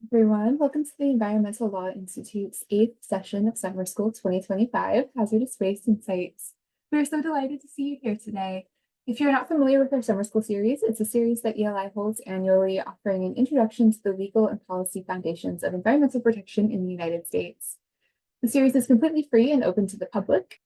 Everyone, welcome to the Environmental Law Institute's 8th session of Summer School 2025, Hazardous Waste and Sites. We're so delighted to see you here today. If you're not familiar with our Summer School series, it's a series that ELI holds annually, offering an introduction to the legal and policy foundations of environmental protection in the United States. The series is completely free and open to the public.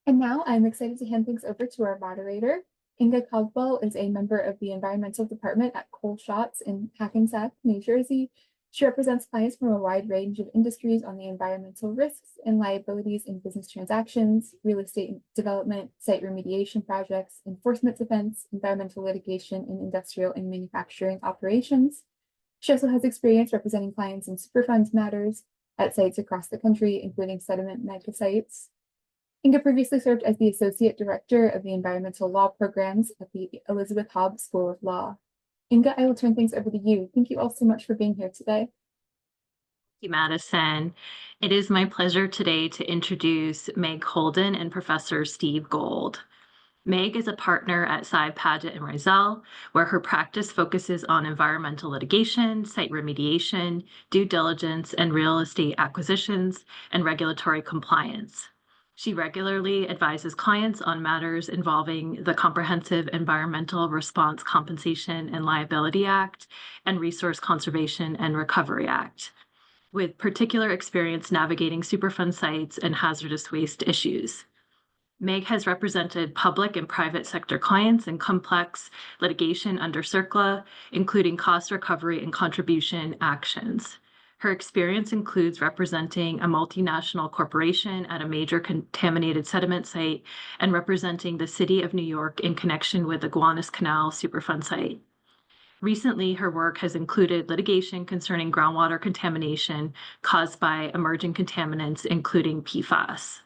And now I'm excited to hand things over to our moderator. Inga Caldwell is a member of the Environmental Department at Schotz in Hackensack, New Jersey. She represents clients from a wide range of industries on the environmental risks and liabilities in business transactions, real estate development, site remediation projects, enforcement defense, environmental litigation, and industrial and manufacturing operations. She also has experience representing clients in Superfund matters at sites across the country, including sediment mega sites. Inga previously served as the Associate Director of the Environmental Law Programs at the Elizabeth Hobbs School of Law. Inga, I will turn things over to you. Thank you all so much for being here today. Thank you, Madison. It is my pleasure today to introduce Meg Holden and Professor Steve Gold. Meg is a partner at Cy Padgett and Rizal, where her practice focuses on environmental litigation, site remediation, due diligence, and real estate acquisitions and regulatory compliance. She regularly advises clients on matters involving the Comprehensive Environmental Response Compensation and Liability Act and Resource Conservation and Recovery Act, with particular experience navigating Superfund sites and hazardous waste issues. Meg has represented public and private sector clients in complex litigation under CERCLA, including cost recovery and contribution actions. Her experience includes representing a multinational corporation at a major contaminated sediment site and representing the City of New York in connection with the Gowanus Canal Superfund site. Recently, her work has included litigation concerning groundwater contamination caused by emerging contaminants, including PFAS.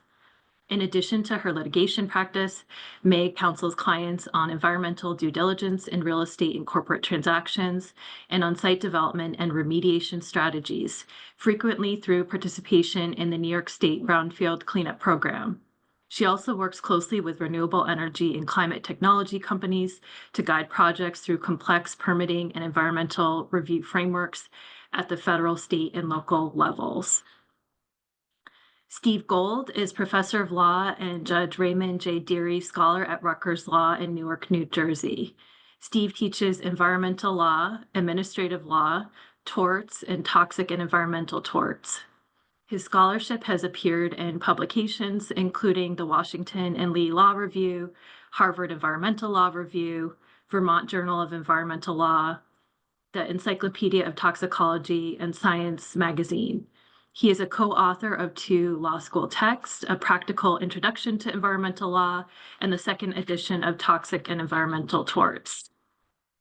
In addition to her litigation practice, Meg counsels clients on environmental due diligence in real estate and corporate transactions and on site development and remediation strategies, frequently through participation in the New York State Brownfield Cleanup Program. She also works closely with renewable energy and climate technology companies to guide projects through complex permitting and environmental review frameworks at the federal, state, and local levels. Steve Gold is professor of law and Judge Raymond J. Dearie Scholar at Rutgers Law in Newark, New Jersey. Steve teaches environmental law, administrative law, torts, and toxic and environmental torts. His scholarship has appeared in publications including the Washington and Lee Law Review, Harvard Environmental Law Review, Vermont Journal of Environmental Law, the Encyclopedia of Toxicology, and Science magazine. He is a co-author of 2 law school texts, A Practical Introduction to Environmental Law, and the second edition of Toxic and Environmental Torts.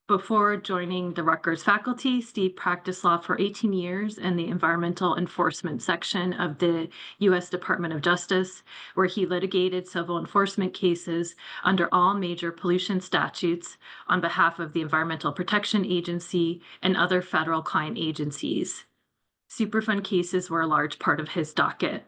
Before joining the Rutgers faculty, Steve practiced law for 18 years in the Environmental Enforcement section of the U.S. Department of Justice, where he litigated civil enforcement cases under all major pollution statutes on behalf of the Environmental Protection Agency and other federal client agencies. Superfund cases were a large part of his docket.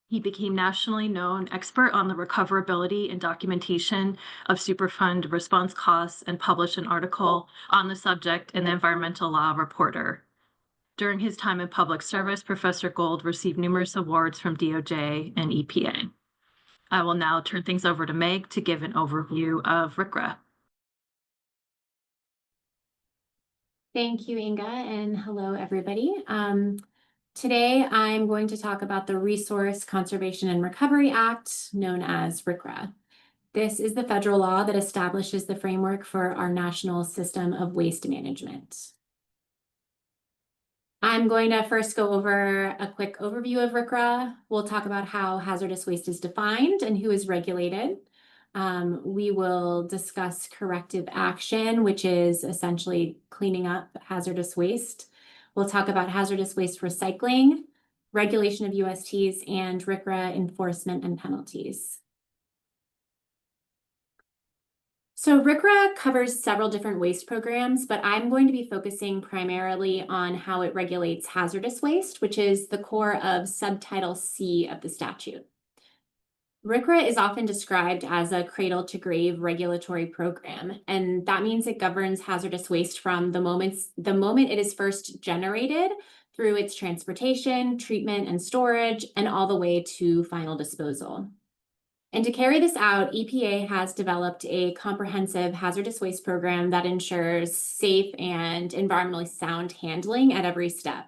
He became nationally known expert on the recoverability and documentation of Superfund response costs and published an article on the subject in the Environmental Law Reporter. During his time in public service, Professor Gold received numerous awards from DOJ and EPA. I will now turn things over to Meg to give an overview of RCRA. Thank you, Inga, and hello, everybody. Today, I'm going to talk about the Resource Conservation and Recovery Act, known as RCRA. This is the federal law that establishes the framework for our national system of waste management. I'm going to first go over a quick overview of RCRA. We'll talk about how hazardous waste is defined and who is regulated. We will discuss corrective action, which is essentially cleaning up hazardous waste. We'll talk about hazardous waste recycling, regulation of USTs, and RCRA enforcement and penalties. So RCRA covers several different waste programs, but I'm going to be focusing primarily on how it regulates hazardous waste, which is the core of subtitle C of the statute. RCRA is often described as a cradle-to-grave regulatory program, and that means it governs hazardous waste from the moment it is first generated through its transportation, treatment, and storage, and all the way to final disposal. And to carry this out, EPA has developed a comprehensive hazardous waste program that ensures safe and environmentally sound handling at every step.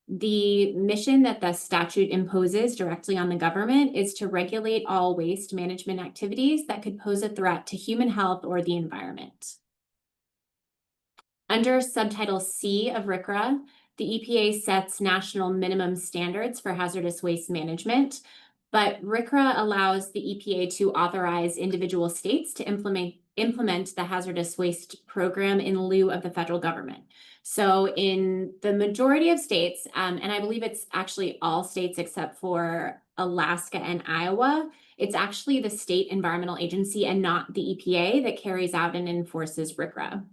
The mission that the statute imposes directly on the government is to regulate all waste management activities that could pose a threat to human health or the environment. Under Subtitle C of RCRA, the EPA sets national minimum standards for hazardous waste management, but RCRA allows the EPA to authorize individual states to implement the hazardous waste program in lieu of the federal government. So in the majority of states, and I believe it's actually all states except for Alaska and Iowa, it's actually the state environmental agency and not the EPA that carries out and enforces RCRA.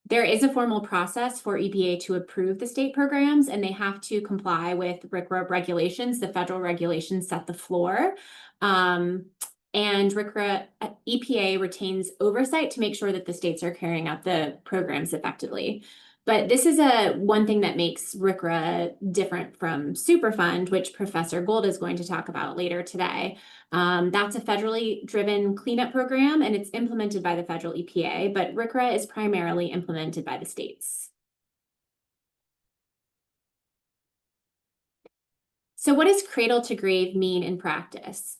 There is a formal process for EPA to approve the state programs, and they have to comply with RCRA regulations. The federal regulations set the floor. And EPA retains oversight to make sure that the states are carrying out the programs effectively. But this is one thing that makes RCRA different from Superfund, which Professor Gold is going to talk about later today. That's a federally driven cleanup program, and it's implemented by the federal EPA, but RCRA is primarily implemented by the states. So what does cradle to grave mean in practice?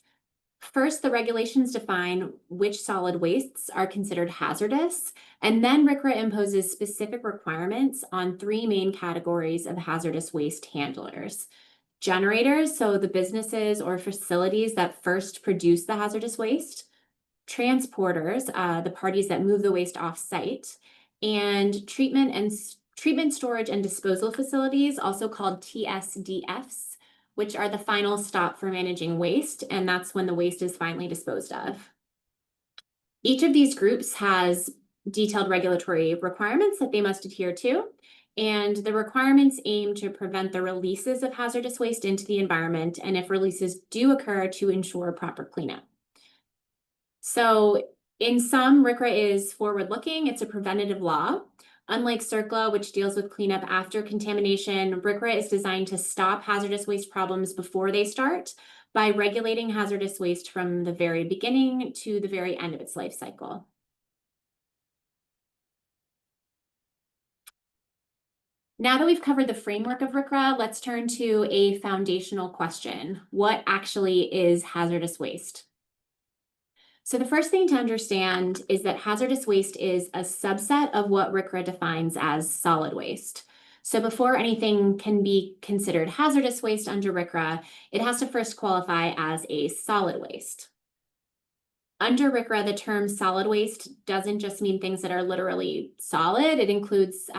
First, the regulations define which solid wastes are considered hazardous, and then RCRA imposes specific requirements on three main categories of hazardous waste handlers. Generators, so the businesses or facilities that first produce the hazardous waste. Transporters, the parties that move the waste off-site. And treatment, storage, and disposal facilities, also called TSDFs, which are the final stop for managing waste, and that's when the waste is finally disposed of. Each of these groups has detailed regulatory requirements that they must adhere to, and the requirements aim to prevent the releases of hazardous waste into the environment, and if releases do occur, to ensure proper cleanup. So in sum, RCRA is forward-looking. It's a preventative law. Unlike CERCLA, which deals with cleanup after contamination, RCRA is designed to stop hazardous waste problems before they start by regulating hazardous waste from the very beginning to the very end of its life cycle. Now that we've covered the framework of RCRA, let's turn to a foundational question. What actually is hazardous waste? So the first thing to understand is that hazardous waste is a subset of what RCRA defines as solid waste. So before anything can be considered hazardous waste under RCRA, it has to first qualify as a solid waste. Under RCRA, the term solid waste doesn't just mean things that are literally solid. It includes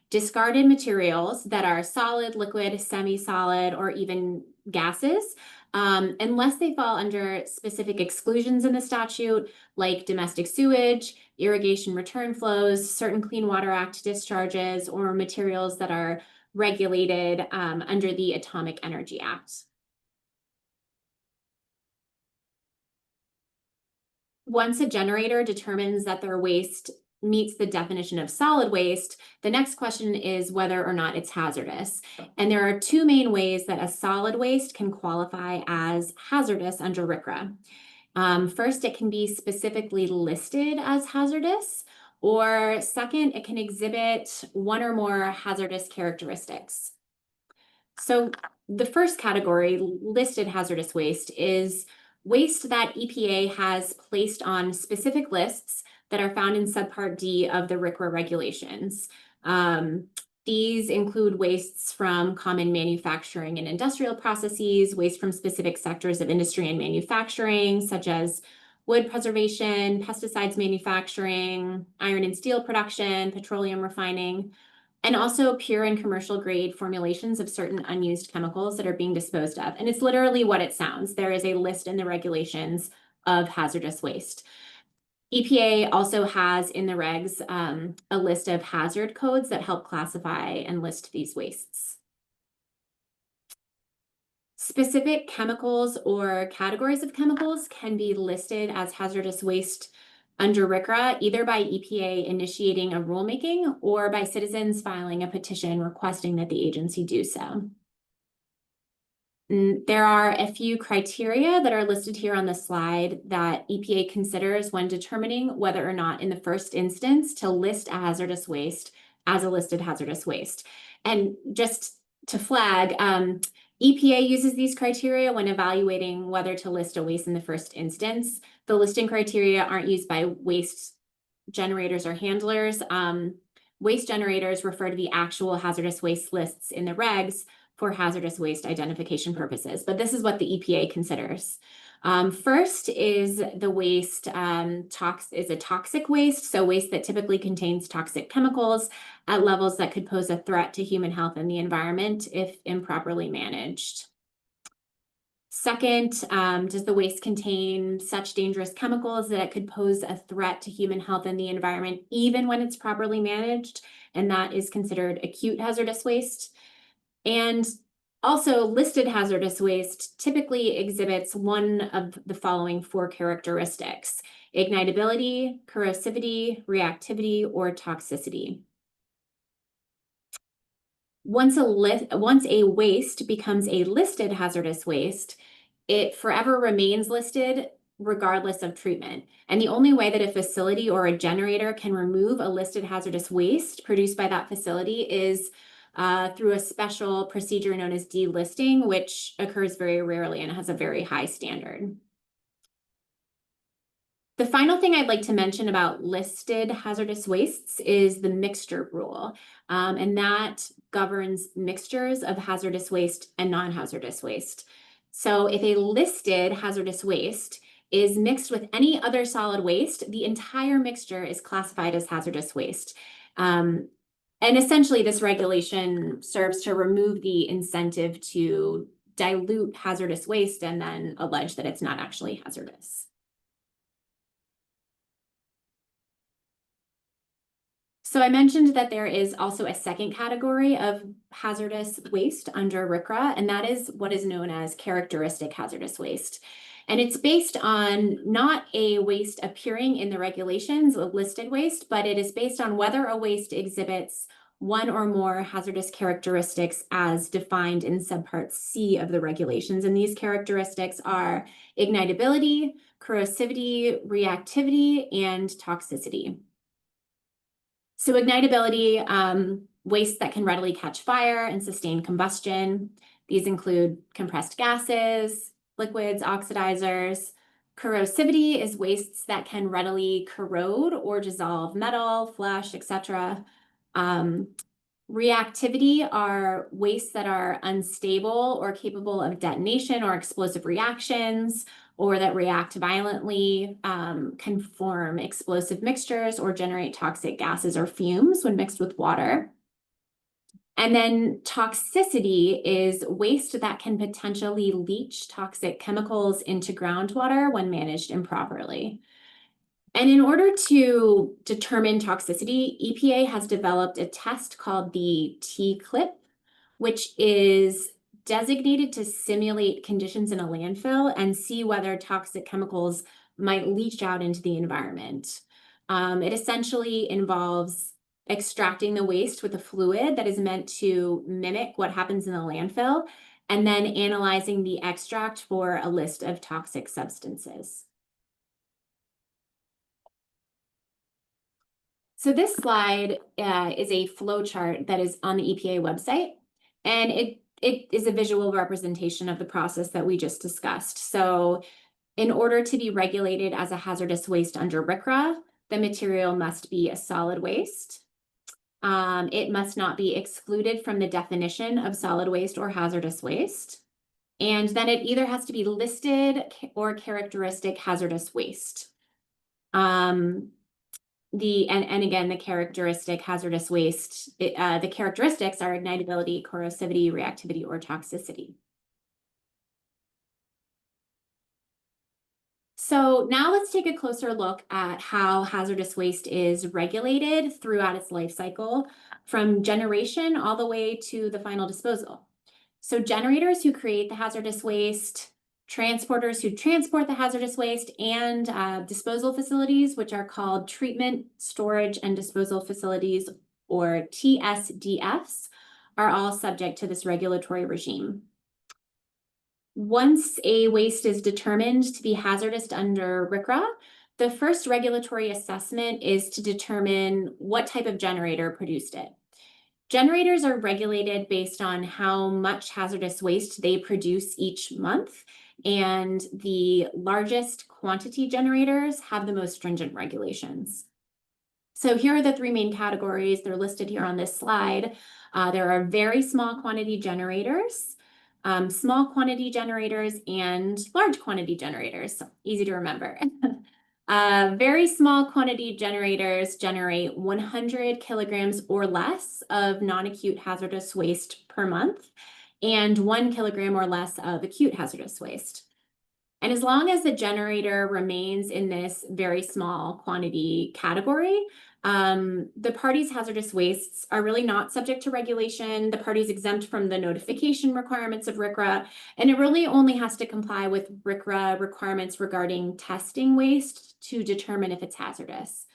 discarded materials that are solid, liquid, semi-solid, or even gases, unless they fall under specific exclusions in the statute, like domestic sewage, irrigation return flows, certain Clean Water Act discharges, or materials that are regulated under the Atomic Energy Act. Once a generator determines that their waste meets the definition of solid waste, the next question is whether or not it's hazardous. And there are two main ways that a solid waste can qualify as hazardous under RCRA. First, it can be specifically listed as hazardous, or second, it can exhibit one or more hazardous characteristics. So the first category, listed hazardous waste, is waste that EPA has placed on specific lists that are found in Subpart D of the RCRA regulations. These include wastes from common manufacturing and industrial processes, waste from specific sectors of industry and manufacturing, such as wood preservation, pesticides manufacturing, iron and steel production, petroleum refining, and also pure and commercial grade formulations of certain unused chemicals that are being disposed of. And it's literally what it sounds. There is a list in the regulations of hazardous waste. EPA also has in the regs a list of hazard codes that help classify and list these wastes. Specific chemicals or categories of chemicals can be listed as hazardous waste under RCRA, either by EPA initiating a rulemaking or by citizens filing a petition requesting that the agency do so. There are a few criteria that are listed here on the slide that EPA considers when determining whether or not in the first instance to list a hazardous waste as a listed hazardous waste. And just to flag, EPA uses these criteria when evaluating whether to list a waste in the first instance. The listing criteria aren't used by waste generators or handlers. Waste generators refer to the actual hazardous waste lists in the regs for hazardous waste identification purposes, but this is what the EPA considers. First is the waste is a toxic waste, so waste that typically contains toxic chemicals at levels that could pose a threat to human health and the environment if improperly managed. Second, does the waste contain such dangerous chemicals that it could pose a threat to human health and the environment even when it's properly managed? And that is considered acute hazardous waste. And also, listed hazardous waste typically exhibits one of the following 4 characteristics: ignitability, corrosivity, reactivity, or toxicity. Once a waste becomes a listed hazardous waste, it forever remains listed regardless of treatment. And the only way that a facility or a generator can remove a listed hazardous waste produced by that facility is through a special procedure known as delisting, which occurs very rarely and has a very high standard. The final thing I'd like to mention about listed hazardous wastes is the mixture rule, and that governs mixtures of hazardous waste and non-hazardous waste. So if a listed hazardous waste is mixed with any other solid waste, the entire mixture is classified as hazardous waste. And essentially, this regulation serves to remove the incentive to dilute hazardous waste and then allege that it's not actually hazardous. So I mentioned that there is also a second category of hazardous waste under RCRA, and that is what is known as characteristic hazardous waste. And it's based on not a waste appearing in the regulations, a listed waste, but it is based on whether a waste exhibits one or more hazardous characteristics as defined in subpart C of the regulations. And these characteristics are ignitability, corrosivity, reactivity, and toxicity. So ignitability, waste that can readily catch fire and sustain combustion. These include compressed gases, liquids, oxidizers. Corrosivity is wastes that can readily corrode or dissolve metal, flesh, etc. Reactivity are wastes that are unstable or capable of detonation or explosive reactions, or that react violently, can form explosive mixtures or generate toxic gases or fumes when mixed with water. And then toxicity is waste that can potentially leach toxic chemicals into groundwater when managed improperly. And in order to determine toxicity, EPA has developed a test called the T-CLIP, which is designated to simulate conditions in a landfill and see whether toxic chemicals might leach out into the environment. It essentially involves extracting the waste with a fluid that is meant to mimic what happens in the landfill, and then analyzing the extract for a list of toxic substances. So this slide is a flow chart that is on the EPA website, and it is a visual representation of the process that we just discussed. So in order to be regulated as a hazardous waste under RCRA, the material must be a solid waste. It must not be excluded from the definition of solid waste or hazardous waste. And then it either has to be listed or characteristic hazardous waste. And again, the characteristic hazardous waste, the characteristics are ignitability, corrosivity, reactivity, or toxicity. So now let's take a closer look at how hazardous waste is regulated throughout its life cycle, from generation all the way to the final disposal. So generators who create the hazardous waste, transporters who transport the hazardous waste, and disposal facilities, which are called treatment, storage, and disposal facilities, or TSDFs, are all subject to this regulatory regime. Once a waste is determined to be hazardous under RCRA, the first regulatory assessment is to determine what type of generator produced it. Generators are regulated based on how much hazardous waste they produce each month, and the largest quantity generators have the most stringent regulations. So here are the three main categories. They're listed here on this slide. There are very small quantity generators, small quantity generators, and large quantity generators. Easy to remember. Very small quantity generators generate 100 kilograms or less of non-acute hazardous waste per month, and 1 kilogram or less of acute hazardous waste. And as long as the generator remains in this very small quantity category, the party's hazardous wastes are really not subject to regulation. The party's exempt from the notification requirements of RCRA, and it really only has to comply with RCRA requirements regarding testing waste to determine if it's hazardous.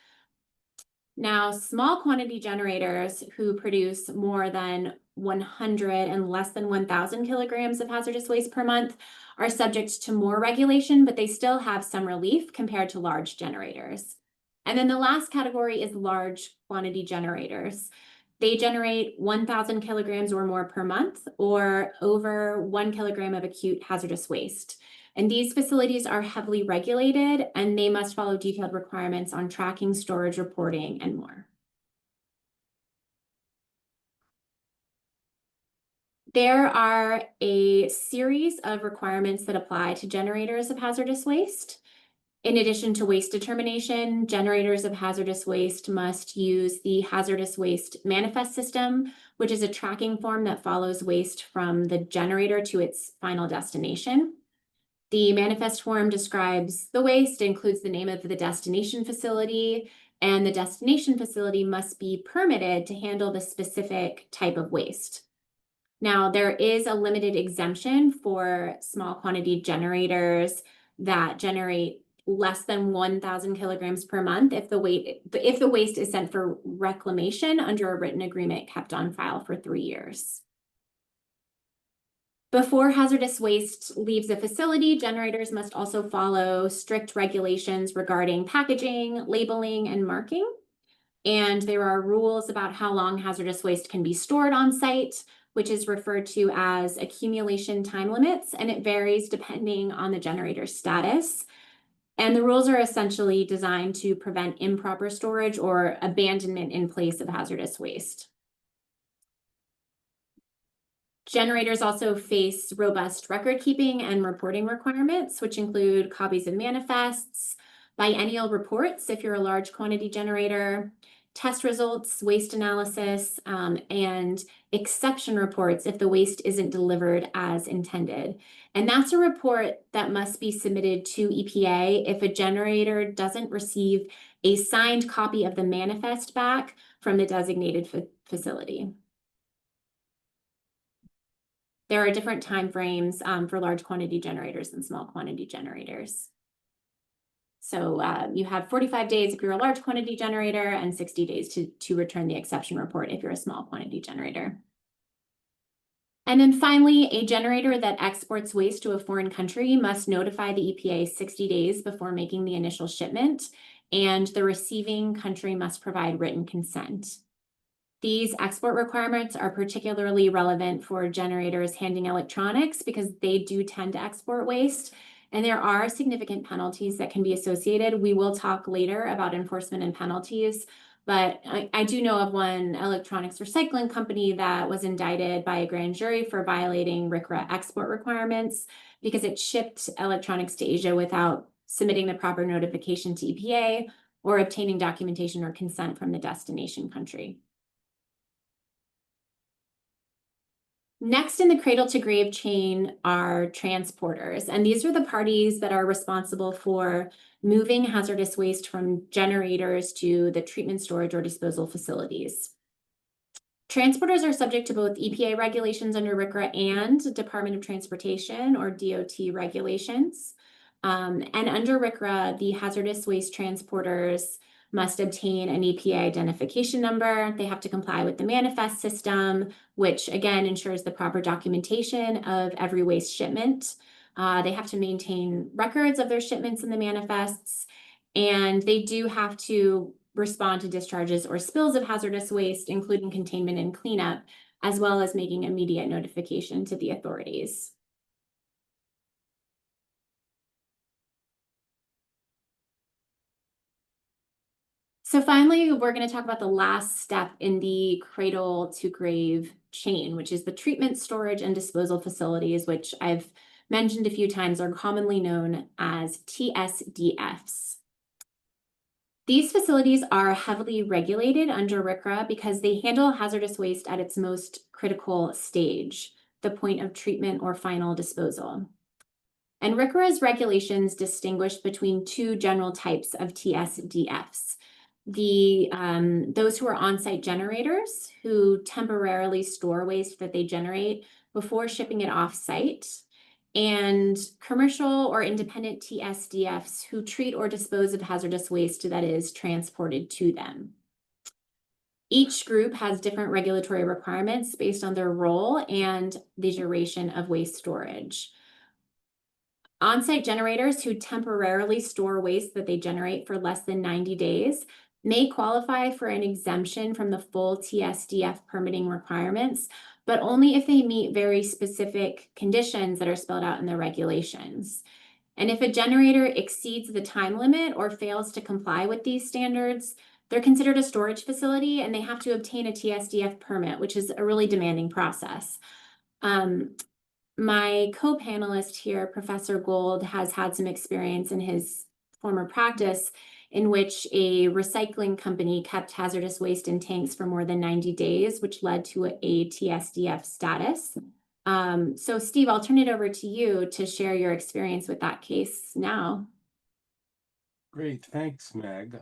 Now, small quantity generators who produce more than 100 and less than 1,000 kilograms of hazardous waste per month are subject to more regulation, but they still have some relief compared to large generators. And then the last category is large quantity generators. They generate 1,000 kilograms or more per month, or over 1 kilogram of acute hazardous waste. And these facilities are heavily regulated, and they must follow detailed requirements on tracking, storage, reporting, and more. There are a series of requirements that apply to generators of hazardous waste. In addition to waste determination, generators of hazardous waste must use the hazardous waste manifest system, which is a tracking form that follows waste from the generator to its final destination. The manifest form describes the waste, includes the name of the destination facility, and the destination facility must be permitted to handle the specific type of waste. Now, there is a limited exemption for small quantity generators that generate less than 1,000 kilograms per month if the waste is sent for reclamation under a written agreement kept on file for 3 years. Before hazardous waste leaves a facility, generators must also follow strict regulations regarding packaging, labeling, and marking. And there are rules about how long hazardous waste can be stored on site, which is referred to as accumulation time limits, and it varies depending on the generator's status. And the rules are essentially designed to prevent improper storage or abandonment in place of hazardous waste. Generators also face robust record keeping and reporting requirements, which include copies of manifests, biennial reports if you're a large quantity generator, test results, waste analysis, and exception reports if the waste isn't delivered as intended. And that's a report that must be submitted to EPA if a generator doesn't receive a signed copy of the manifest back from the designated facility. There are different timeframes for large quantity generators and small quantity generators. So you have 45 days if you're a large quantity generator and 60 days to return the exception report if you're a small quantity generator. And then finally, a generator that exports waste to a foreign country must notify the EPA 60 days before making the initial shipment, and the receiving country must provide written consent. These export requirements are particularly relevant for generators handling electronics because they do tend to export waste, and there are significant penalties that can be associated. We will talk later about enforcement and penalties, but I do know of one electronics recycling company that was indicted by a grand jury for violating RCRA export requirements because it shipped electronics to Asia without submitting the proper notification to EPA or obtaining documentation or consent from the destination country. Next in the cradle to grave chain are transporters, and these are the parties that are responsible for moving hazardous waste from generators to the treatment, storage, or disposal facilities. Transporters are subject to both EPA regulations under RCRA and Department of Transportation or DOT regulations. And under RCRA, the hazardous waste transporters must obtain an EPA identification number. They have to comply with the manifest system, which again ensures the proper documentation of every waste shipment. They have to maintain records of their shipments in the manifests, and they do have to respond to discharges or spills of hazardous waste, including containment and cleanup, as well as making immediate notification to the authorities. So finally, we're going to talk about the last step in the cradle to grave chain, which is the treatment, storage, and disposal facilities, which I've mentioned a few times are commonly known as TSDFs. These facilities are heavily regulated under RCRA because they handle hazardous waste at its most critical stage, the point of treatment or final disposal. And RCRA's regulations distinguish between two general types of TSDFs. Those who are on-site generators who temporarily store waste that they generate before shipping it off-site, and commercial or independent TSDFs who treat or dispose of hazardous waste that is transported to them. Each group has different regulatory requirements based on their role and the duration of waste storage. On-site generators who temporarily store waste that they generate for less than 90 days may qualify for an exemption from the full TSDF permitting requirements, but only if they meet very specific conditions that are spelled out in the regulations. And if a generator exceeds the time limit or fails to comply with these standards, they're considered a storage facility and they have to obtain a TSDF permit, which is a really demanding process. My co-panelist here, Professor Gold, has had some experience in his former practice in which a recycling company kept hazardous waste in tanks for more than 90 days, which led to a TSDF status. So Steve, I'll turn it over to you to share your experience with that case now. Great, thanks, Meg.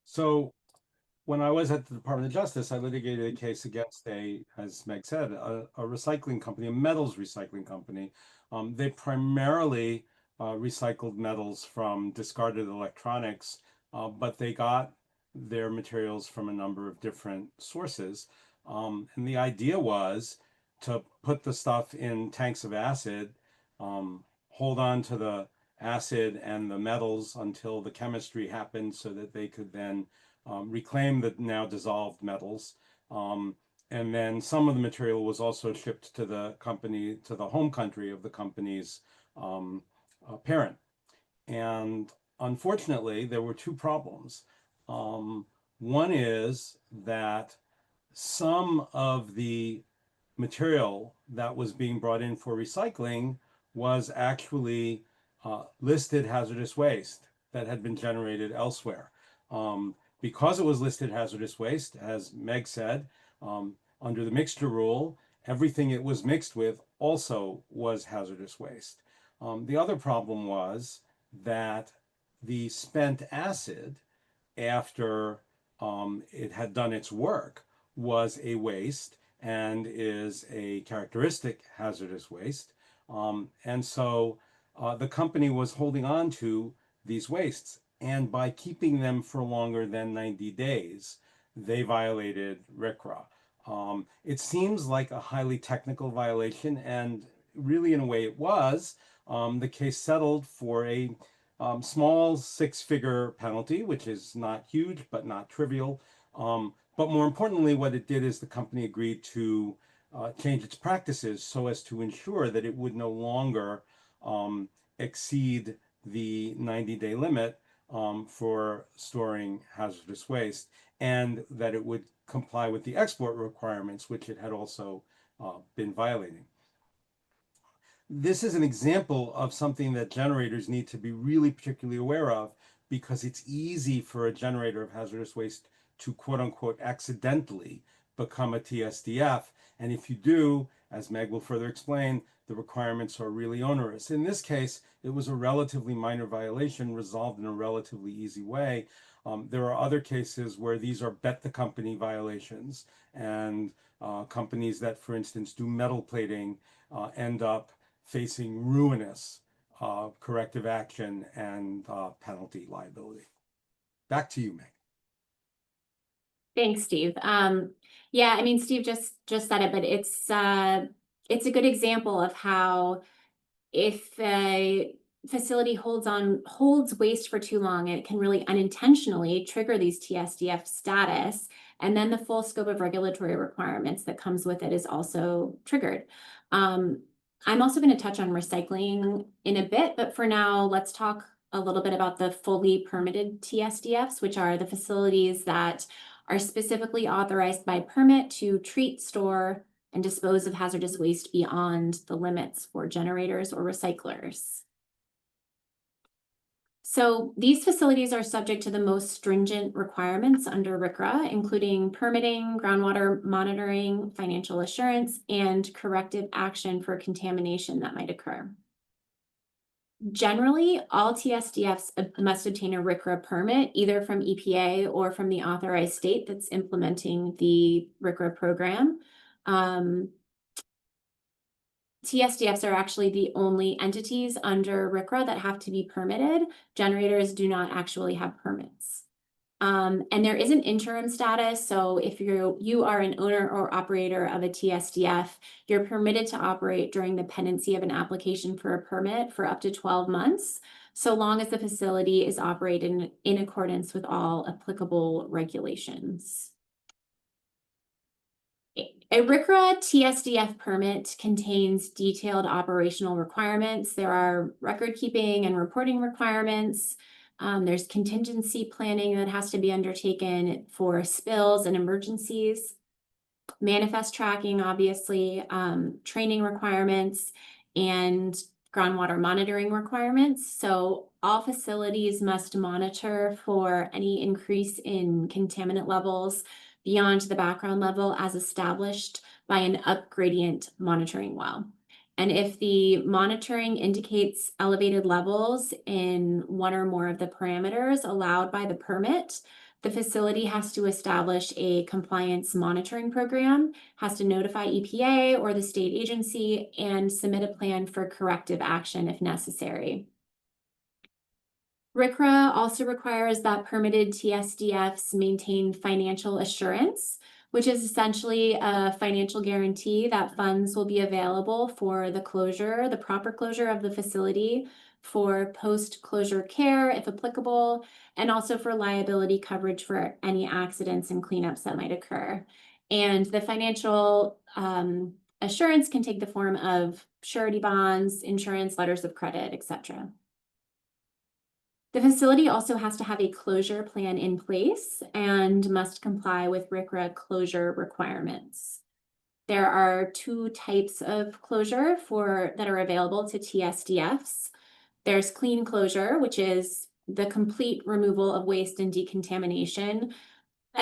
So when I was at the Department of Justice, I litigated a case against as Meg said, a recycling company, a metals recycling company. They primarily recycled metals from discarded electronics, but they got their materials from a number of different sources. And the idea was to put the stuff in tanks of acid, hold on to the acid and the metals until the chemistry happened so that they could then reclaim the now dissolved metals. And then some of the material was also shipped to the company, to the home country of the company's parent. And unfortunately, there were two problems. One is that some of the material that was being brought in for recycling was actually listed hazardous waste that had been generated elsewhere. Because it was listed hazardous waste, as Meg said, under the mixture rule, everything it was mixed with also was hazardous waste. The other problem was that the spent acid, after it had done its work, was a waste and is a characteristic hazardous waste. And so the company was holding on to these wastes. And by keeping them for longer than 90 days, they violated RCRA. It seems like a highly technical violation, and really in a way it was. The case settled for a small six-figure penalty, which is not huge, but not trivial. But more importantly, what it did is the company agreed to change its practices so as to ensure that it would no longer exceed the 90-day limit for storing hazardous waste, and that it would comply with the export requirements, which it had also been violating. This is an example of something that generators need to be really particularly aware of, because it's easy for a generator of hazardous waste to quote unquote accidentally become a TSDF. And if you do, as Meg will further explain, the requirements are really onerous. In this case, it was a relatively minor violation resolved in a relatively easy way. There are other cases where these are bet the company violations, and companies that, for instance, do metal plating end up facing ruinous corrective action and penalty liability. Back to you, Meg. Thanks, Steve. Yeah, I mean, Steve just said it, but it's a good example of how if a facility holds waste for too long, it can really unintentionally trigger these TSDF status, and then the full scope of regulatory requirements that comes with it is also triggered. I'm also going to touch on recycling in a bit, but for now, let's talk a little bit about the fully permitted TSDFs, which are the facilities that are specifically authorized by permit to treat, store, and dispose of hazardous waste beyond the limits for generators or recyclers. So these facilities are subject to the most stringent requirements under RCRA, including permitting, groundwater monitoring, financial assurance, and corrective action for contamination that might occur. Generally, all TSDFs must obtain a RCRA permit, either from EPA or from the authorized state that's implementing the RCRA program. TSDFs are actually the only entities under RCRA that have to be permitted. Generators do not actually have permits. And there is an interim status. So if you are an owner or operator of a TSDF, you're permitted to operate during the pendency of an application for a permit for up to 12 months, so long as the facility is operated in accordance with all applicable regulations. A RCRA TSDF permit contains detailed operational requirements. There are record keeping and reporting requirements. There's contingency planning that has to be undertaken for spills and emergencies, manifest tracking, obviously, training requirements, and groundwater monitoring requirements. So all facilities must monitor for any increase in contaminant levels beyond the background level as established by an up-gradient monitoring well. And if the monitoring indicates elevated levels in one or more of the parameters allowed by the permit, the facility has to establish a compliance monitoring program, has to notify EPA or the state agency, and submit a plan for corrective action if necessary. RCRA also requires that permitted TSDFs maintain financial assurance, which is essentially a financial guarantee that funds will be available for the proper closure of the facility, for post-closure care, if applicable, and also for liability coverage for any accidents and cleanups that might occur. And the financial assurance can take the form of surety bonds, insurance, letters of credit, etc. The facility also has to have a closure plan in place and must comply with RCRA closure requirements. There are two types of closure that are available to TSDFs. There's clean closure, which is the complete removal of waste and decontamination.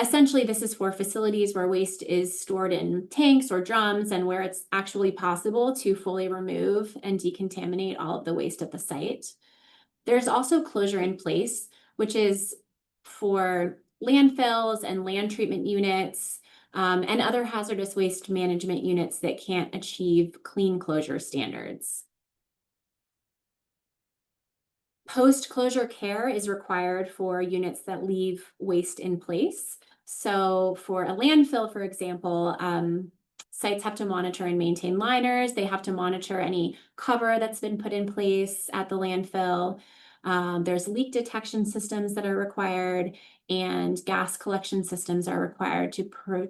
Essentially, this is for facilities where waste is stored in tanks or drums and where it's actually possible to fully remove and decontaminate all of the waste at the site. There's also closure in place, which is for landfills and land treatment units and other hazardous waste management units that can't achieve clean closure standards. Post-closure care is required for units that leave waste in place. So for a landfill, for example, sites have to monitor and maintain liners. They have to monitor any cover that's been put in place at the landfill. There's leak detection systems that are required, and gas collection systems are required to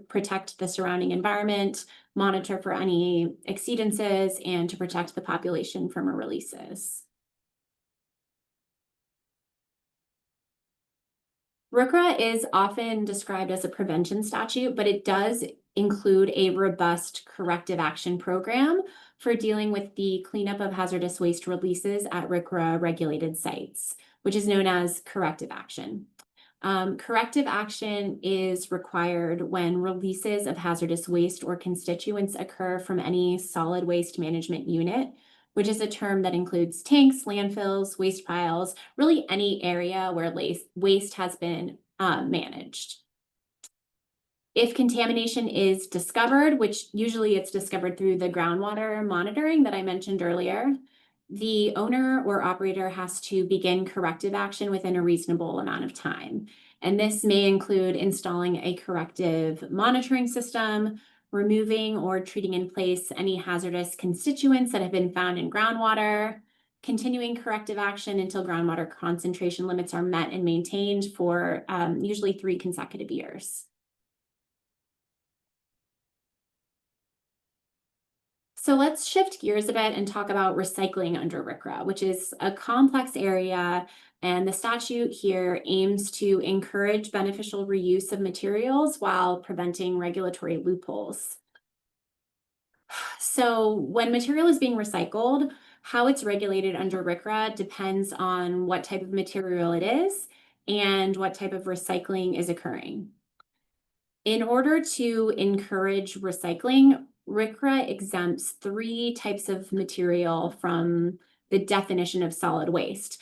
protect the surrounding environment, monitor for any exceedances, and to protect the population from releases. RCRA is often described as a prevention statute, but it does include a robust corrective action program for dealing with the cleanup of hazardous waste releases at RCRA regulated sites, which is known as corrective action. Corrective action is required when releases of hazardous waste or constituents occur from any solid waste management unit, which is a term that includes tanks, landfills, waste piles, really any area where waste has been managed. If contamination is discovered, which usually it's discovered through the groundwater monitoring that I mentioned earlier, the owner or operator has to begin corrective action within a reasonable amount of time. And this may include installing a corrective monitoring system, removing or treating in place any hazardous constituents that have been found in groundwater, continuing corrective action until groundwater concentration limits are met and maintained for usually 3 consecutive years. So let's shift gears a bit and talk about recycling under RCRA, which is a complex area, and the statute here aims to encourage beneficial reuse of materials while preventing regulatory loopholes. So when material is being recycled, how it's regulated under RCRA depends on what type of material it is and what type of recycling is occurring. In order to encourage recycling, RCRA exempts 3 types of material from the definition of solid waste.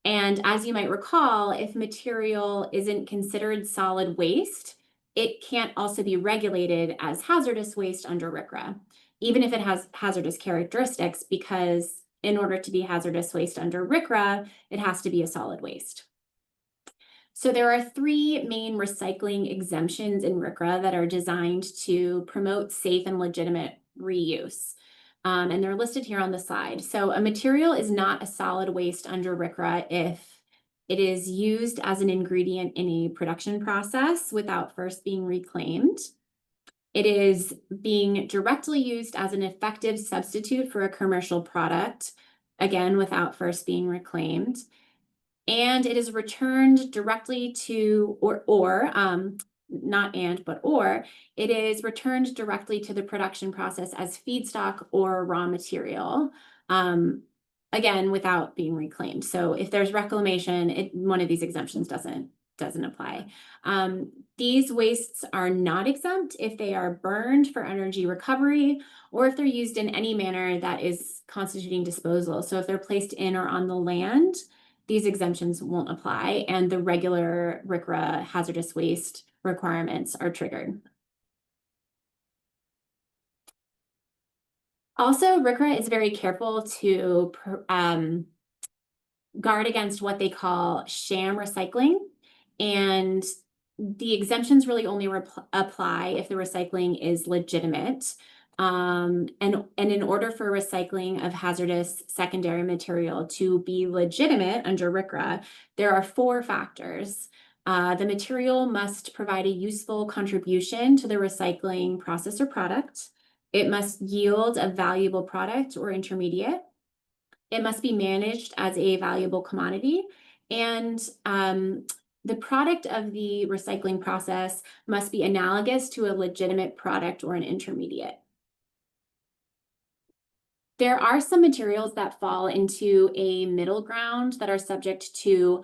And as you might recall, if material isn't considered solid waste, it can't also be regulated as hazardous waste under RCRA, even if it has hazardous characteristics, because in order to be hazardous waste under RCRA, it has to be a solid waste. So there are 3 main recycling exemptions in RCRA that are designed to promote safe and legitimate reuse. And they're listed here on the slide. So a material is not a solid waste under RCRA if it is used as an ingredient in a production process without first being reclaimed. It is being directly used as an effective substitute for a commercial product, again, without first being reclaimed. And it is returned directly to, it is returned directly to the production process as feedstock or raw material, again, without being reclaimed. So if there's reclamation, one of these exemptions doesn't apply. These wastes are not exempt if they are burned for energy recovery or if they're used in any manner that is constituting disposal. So if they're placed in or on the land, these exemptions won't apply, and the regular RCRA hazardous waste requirements are triggered. Also, RCRA is very careful to guard against what they call sham recycling, and the exemptions really only apply if the recycling is legitimate. And in order for recycling of hazardous secondary material to be legitimate under RCRA, there are 4 factors. The material must provide a useful contribution to the recycling process or product. It must yield a valuable product or intermediate. It must be managed as a valuable commodity. And the product of the recycling process must be analogous to a legitimate product or an intermediate. There are some materials that fall into a middle ground that are subject to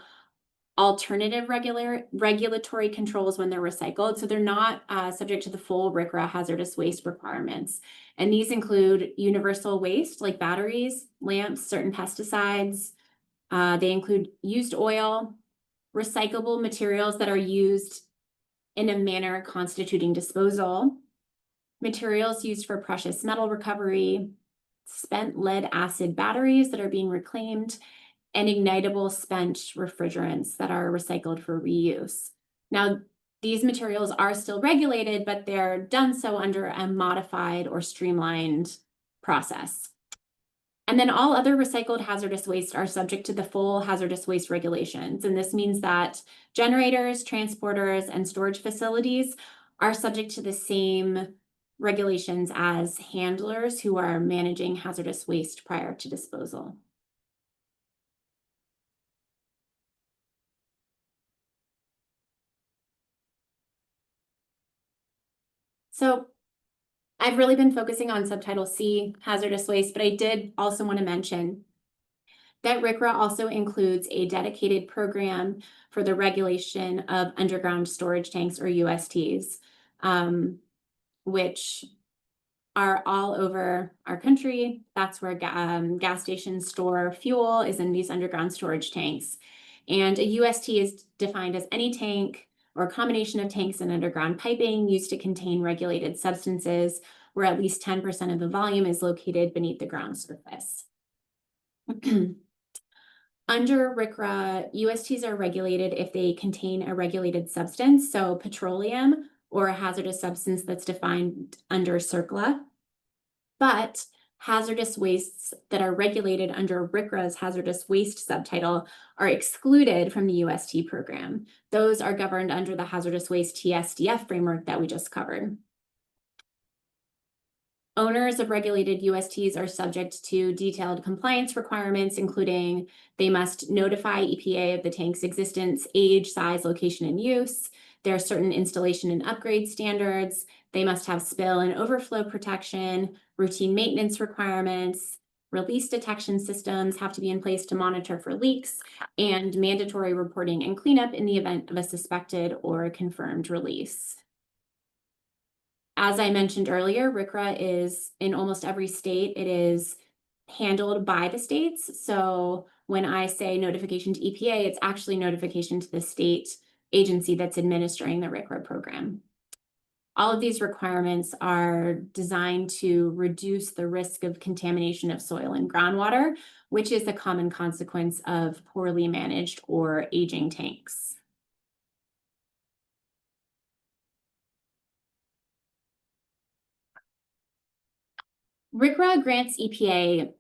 alternative regulatory controls when they're recycled. So they're not subject to the full RCRA hazardous waste requirements. And these include universal waste like batteries, lamps, certain pesticides. They include used oil, recyclable materials that are used in a manner constituting disposal, materials used for precious metal recovery, spent lead acid batteries that are being reclaimed, and ignitable spent refrigerants that are recycled for reuse. Now, these materials are still regulated, but they're done so under a modified or streamlined process. And then all other recycled hazardous waste are subject to the full hazardous waste regulations. And this means that generators, transporters, and storage facilities are subject to the same regulations as handlers who are managing hazardous waste prior to disposal. So I've really been focusing on subtitle C, hazardous waste, but I did also want to mention that RCRA also includes a dedicated program for the regulation of underground storage tanks or USTs, which are all over our country. That's where gas stations store fuel, is in these underground storage tanks. And a UST is defined as any tank or a combination of tanks and underground piping used to contain regulated substances where at least 10% of the volume is located beneath the ground surface. Under RCRA, USTs are regulated if they contain a regulated substance, so petroleum or a hazardous substance that's defined under CERCLA. But hazardous wastes that are regulated under RCRA's hazardous waste subtitle are excluded from the UST program. Those are governed under the hazardous waste TSDF framework that we just covered. Owners of regulated USTs are subject to detailed compliance requirements, including they must notify EPA of the tank's existence, age, size, location, and use. There are certain installation and upgrade standards. They must have spill and overflow protection, routine maintenance requirements, release detection systems have to be in place to monitor for leaks, and mandatory reporting and cleanup in the event of a suspected or confirmed release. As I mentioned earlier, RCRA is in almost every state, it is handled by the states. So when I say notification to EPA, it's actually notification to the state agency that's administering the RCRA program. All of these requirements are designed to reduce the risk of contamination of soil and groundwater, which is a common consequence of poorly managed or aging tanks. RCRA grants EPA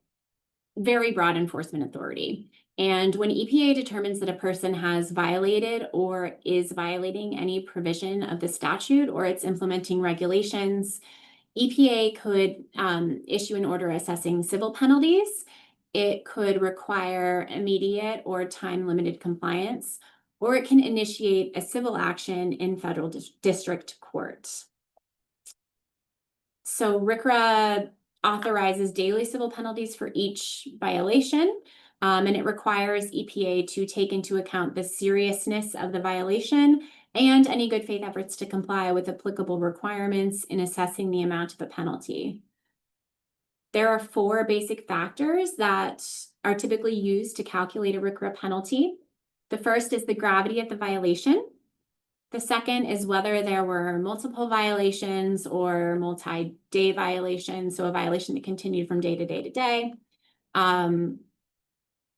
very broad enforcement authority. And when EPA determines that a person has violated or is violating any provision of the statute or its implementing regulations, EPA could issue an order assessing civil penalties. It could require immediate or time-limited compliance, or it can initiate a civil action in federal district court. So RCRA authorizes daily civil penalties for each violation, and it requires EPA to take into account the seriousness of the violation and any good faith efforts to comply with applicable requirements in assessing the amount of a penalty. There are 4 basic factors that are typically used to calculate a RCRA penalty. The first is the gravity of the violation. The second is whether there were multiple violations or multi-day violations, so a violation that continued from day to day to day.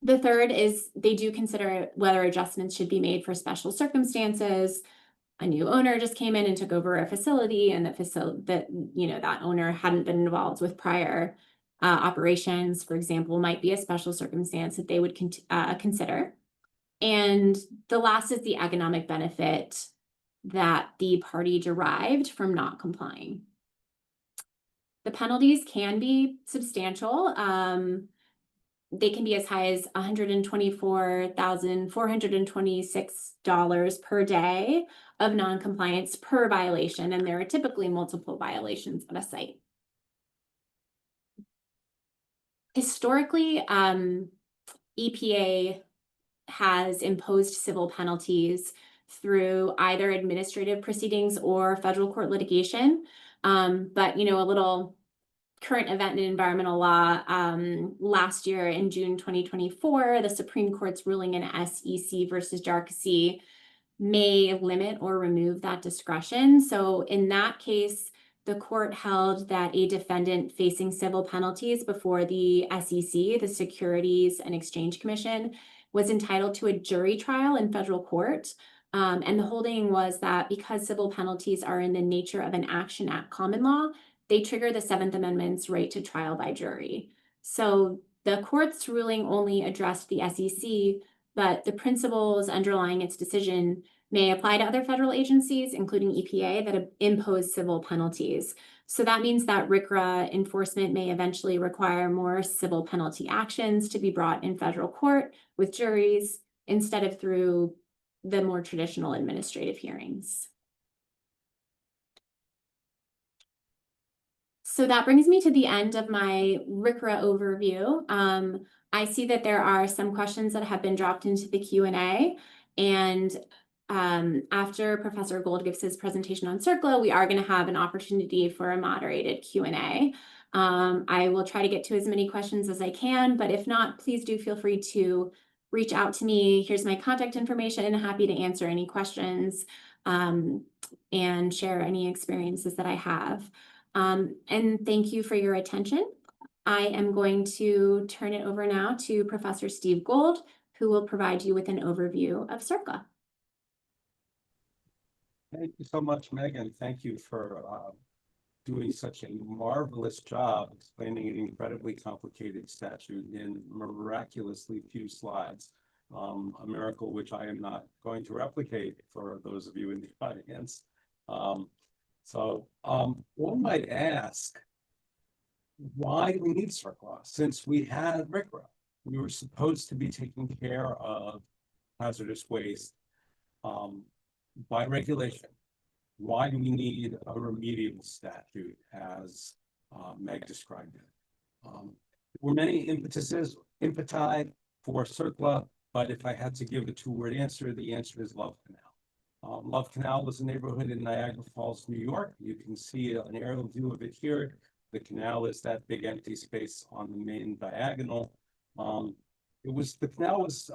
The third is they do consider whether adjustments should be made for special circumstances. A new owner just came in and took over a facility, and that owner hadn't been involved with prior operations, for example, might be a special circumstance that they would consider. And the last is the economic benefit that the party derived from not complying. The penalties can be substantial. They can be as high as $124,426 per day of noncompliance per violation, and there are typically multiple violations at a site. Historically, EPA has imposed civil penalties through either administrative proceedings or federal court litigation. But, a little current event in environmental law, last year in June 2024, the Supreme Court's ruling in SEC versus Jarkissi may limit or remove that discretion. So in that case, the court held that a defendant facing civil penalties before the SEC, the Securities and Exchange Commission, was entitled to a jury trial in federal court. And the holding was that because civil penalties are in the nature of an action at common law, they trigger the 7th Amendment's right to trial by jury. So the court's ruling only addressed the SEC, but the principles underlying its decision may apply to other federal agencies, including EPA, that impose civil penalties. So that means that RCRA enforcement may eventually require more civil penalty actions to be brought in federal court with juries instead of through the more traditional administrative hearings. So that brings me to the end of my RCRA overview. I see that there are some questions that have been dropped into the Q&A, and after Professor Gold gives his presentation on CERCLA, we are going to have an opportunity for a moderated Q&A. I will try to get to as many questions as I can, but if not, please do feel free to reach out to me. Here's my contact information. Happy to answer any questions. and share any experiences that I have. And thank you for your attention. I am going to turn it over now to Professor Steve Gold, who will provide you with an overview of CERCLA. Thank you so much, Megan. Thank you for doing such a marvelous job explaining an incredibly complicated statute in miraculously few slides. A miracle which I am not going to replicate for those of you in the audience. One might ask, why do we need CERCLA? Since we had RCRA, we were supposed to be taking care of hazardous waste by regulation. Why do we need a remedial statute, as Meg described it? There were many impeti for CERCLA, but if I had to give a two-word answer, the answer is Love Canal. Love Canal was a neighborhood in Niagara Falls, New York. You can see an aerial view of it here. The canal is that big empty space on the main diagonal. The canal was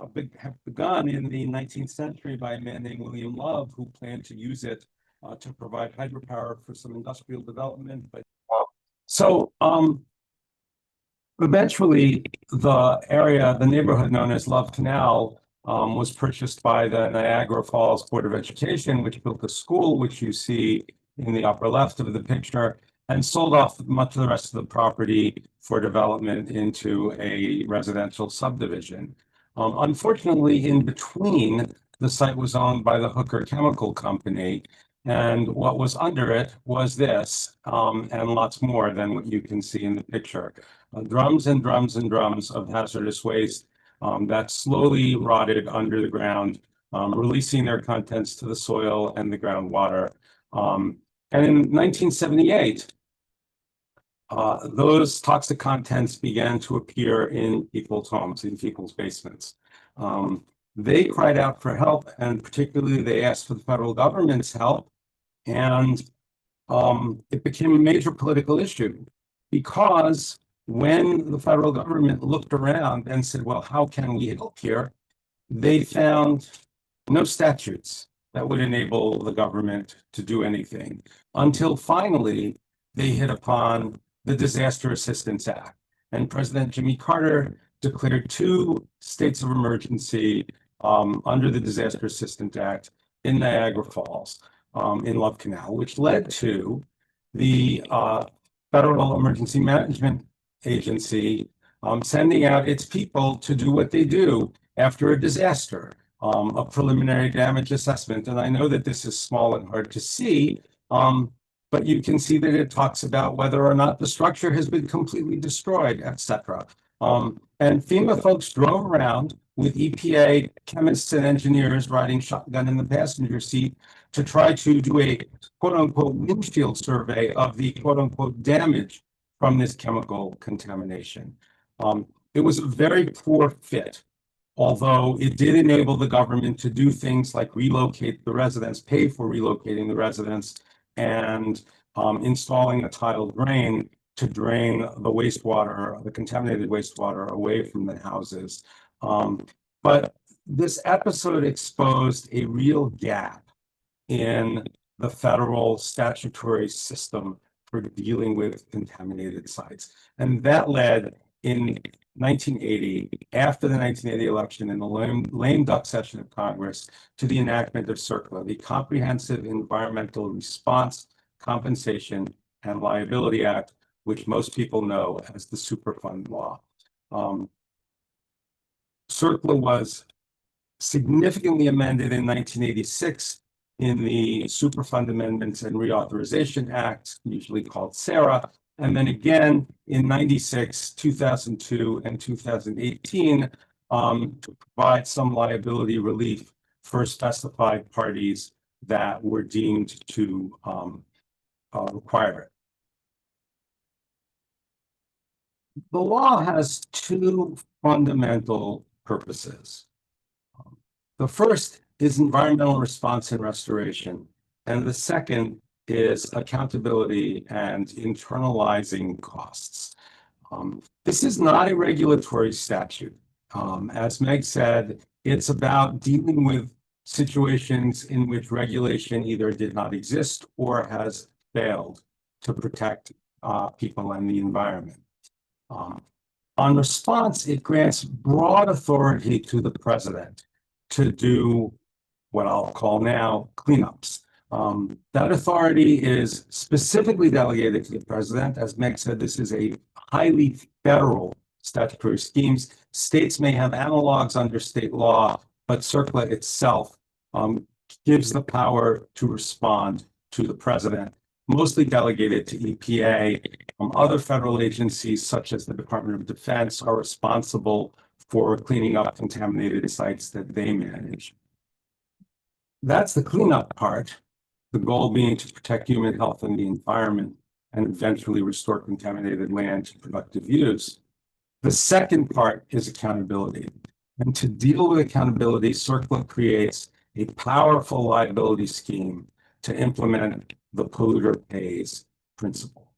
begun in the 19th century by a man named William Love, who planned to use it to provide hydropower for some industrial development. But eventually, the neighborhood known as Love Canal was purchased by the Niagara Falls Board of Education, which built a school, which you see in the upper left of the picture, and sold off much of the rest of the property for development into a residential subdivision. Unfortunately, in between, the site was owned by the Hooker Chemical Company, and what was under it was this, and lots more than what you can see in the picture. Drums and drums and drums of hazardous waste that slowly rotted under the ground, releasing their contents to the soil and the groundwater. And in 1978, those toxic contents began to appear in people's homes, in people's basements. They cried out for help, and particularly they asked for the federal government's help. And it became a major political issue, because when the federal government looked around and said, well, how can we help here? They found no statutes that would enable the government to do anything, until finally they hit upon the Disaster Assistance Act. And President Jimmy Carter declared 2 states of emergency under the Disaster Assistance Act in Niagara Falls, in Love Canal, which led to the Federal Emergency Management Agency sending out its people to do what they do after a disaster, a preliminary damage assessment. And I know that this is small and hard to see, but you can see that it talks about whether or not the structure has been completely destroyed, etc. And FEMA folks drove around with EPA chemists and engineers riding shotgun in the passenger seat to try to do a quote-unquote windshield survey of the quote-unquote damage from this chemical contamination. It was a very poor fit, although it did enable the government to do things like relocate the residents, pay for relocating the residents, and installing a tidal drain to drain the wastewater, the contaminated wastewater, away from the houses. But this episode exposed a real gap in the federal statutory system for dealing with contaminated sites. And that led in 1980, after the 1980 election in the lame duck session of Congress, to the enactment of CERCLA, the Comprehensive Environmental Response, Compensation, and Liability Act, which most people know as the Superfund Law. CERCLA was significantly amended in 1986 in the Superfund Amendments and Reauthorization Act, usually called SARA, and then again in 96, 2002, and 2018 to provide some liability relief for specified parties that were deemed to require it. The law has 2 fundamental purposes. The first is environmental response and restoration, and the second is accountability and internalizing costs. This is not a regulatory statute. As Meg said, it's about dealing with situations in which regulation either did not exist or has failed to protect people and the environment. On response, it grants broad authority to the president to do what I'll call now cleanups. That authority is specifically delegated to the president. As Meg said, this is a highly federal statutory scheme. States may have analogs under state law, but CERCLA itself gives the power to respond to the president, mostly delegated to EPA. Other federal agencies, such as the Department of Defense, are responsible for cleaning up contaminated sites that they manage. That's the cleanup part, the goal being to protect human health and the environment and eventually restore contaminated land to productive use. The second part is accountability. And to deal with accountability, CERCLA creates a powerful liability scheme to implement the polluter pays principle.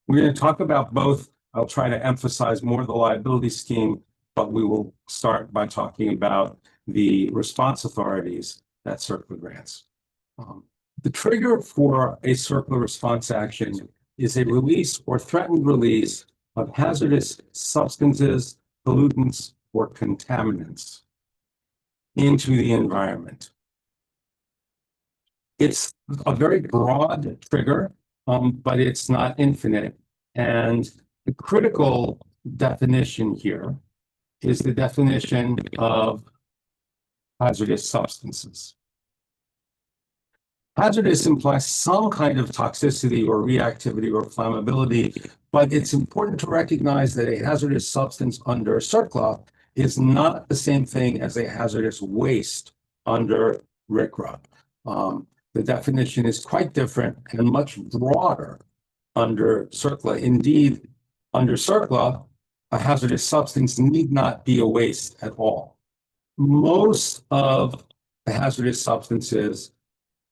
We're going to talk about both. I'll try to emphasize more the liability scheme, but we will start by talking about the response authorities that CERCLA grants. The trigger for a CERCLA response action is a release or threatened release of hazardous substances, pollutants, or contaminants into the environment. It's a very broad trigger, but it's not infinite. And the critical definition here is the definition of hazardous substances. Hazardous implies some kind of toxicity or reactivity or flammability, but it's important to recognize that a hazardous substance under CERCLA is not the same thing as a hazardous waste under RCRA. The definition is quite different and much broader under CERCLA. Indeed, under CERCLA, a hazardous substance need not be a waste at all. Most of the hazardous substances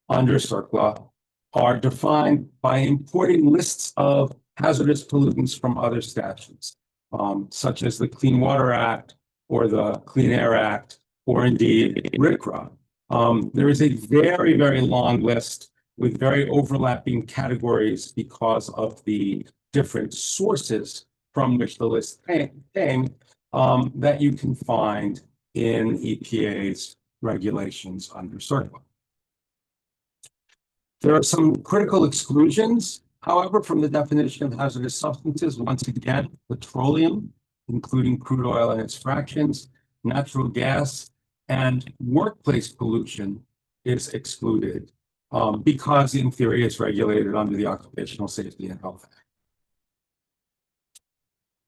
under CERCLA are defined by importing lists of hazardous pollutants from other statutes, such as the Clean Water Act or the Clean Air Act, or indeed RCRA. There is a very, very long list with very overlapping categories because of the different sources from which the list came that you can find in EPA's regulations under CERCLA. There are some critical exclusions, however, from the definition of hazardous substances. Once again, petroleum, including crude oil and its fractions, natural gas, and workplace pollution is excluded because in theory it's regulated under the Occupational Safety and Health Act.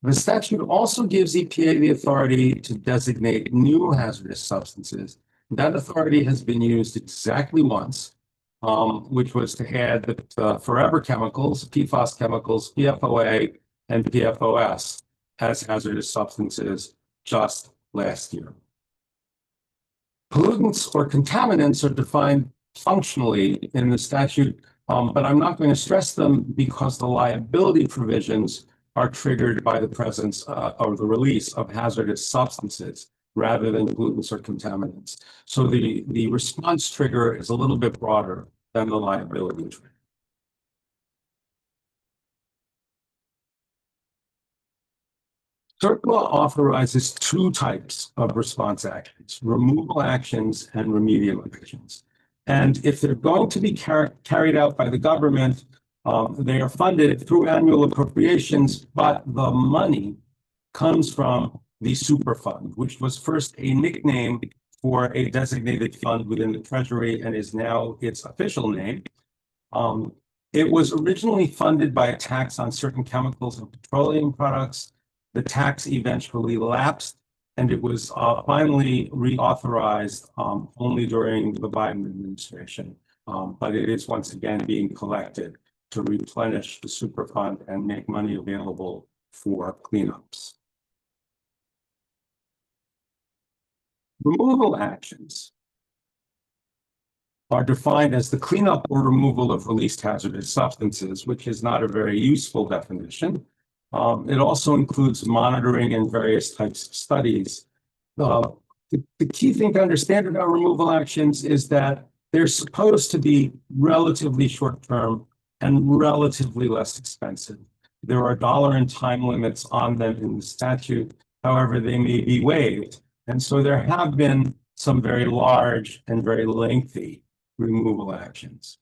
The statute also gives EPA the authority to designate new hazardous substances. That authority has been used exactly once, which was to add the forever chemicals, PFAS chemicals, PFOA, and PFOS as hazardous substances just last year. Pollutants or contaminants are defined functionally in the statute, but I'm not going to stress them because the liability provisions are triggered by the presence or the release of hazardous substances rather than pollutants or contaminants. So the response trigger is a little bit broader than the liability trigger. CERCLA authorizes two types of response actions, removal actions and remedial actions. And if they're going to be carried out by the government, they are funded through annual appropriations, but the money comes from the Superfund, which was first a nickname for a designated fund within the Treasury and is now its official name. It was originally funded by a tax on certain chemicals and petroleum products. The tax eventually lapsed, and it was finally reauthorized only during the Biden administration. But it is once again being collected to replenish the Superfund and make money available for cleanups. Removal actions are defined as the cleanup or removal of released hazardous substances, which is not a very useful definition. It also includes monitoring and various types of studies. The key thing to understand about removal actions is that they're supposed to be relatively short-term and relatively less expensive. There are dollar and time limits on them in the statute. However, they may be waived. And so there have been some very large and very lengthy removal actions.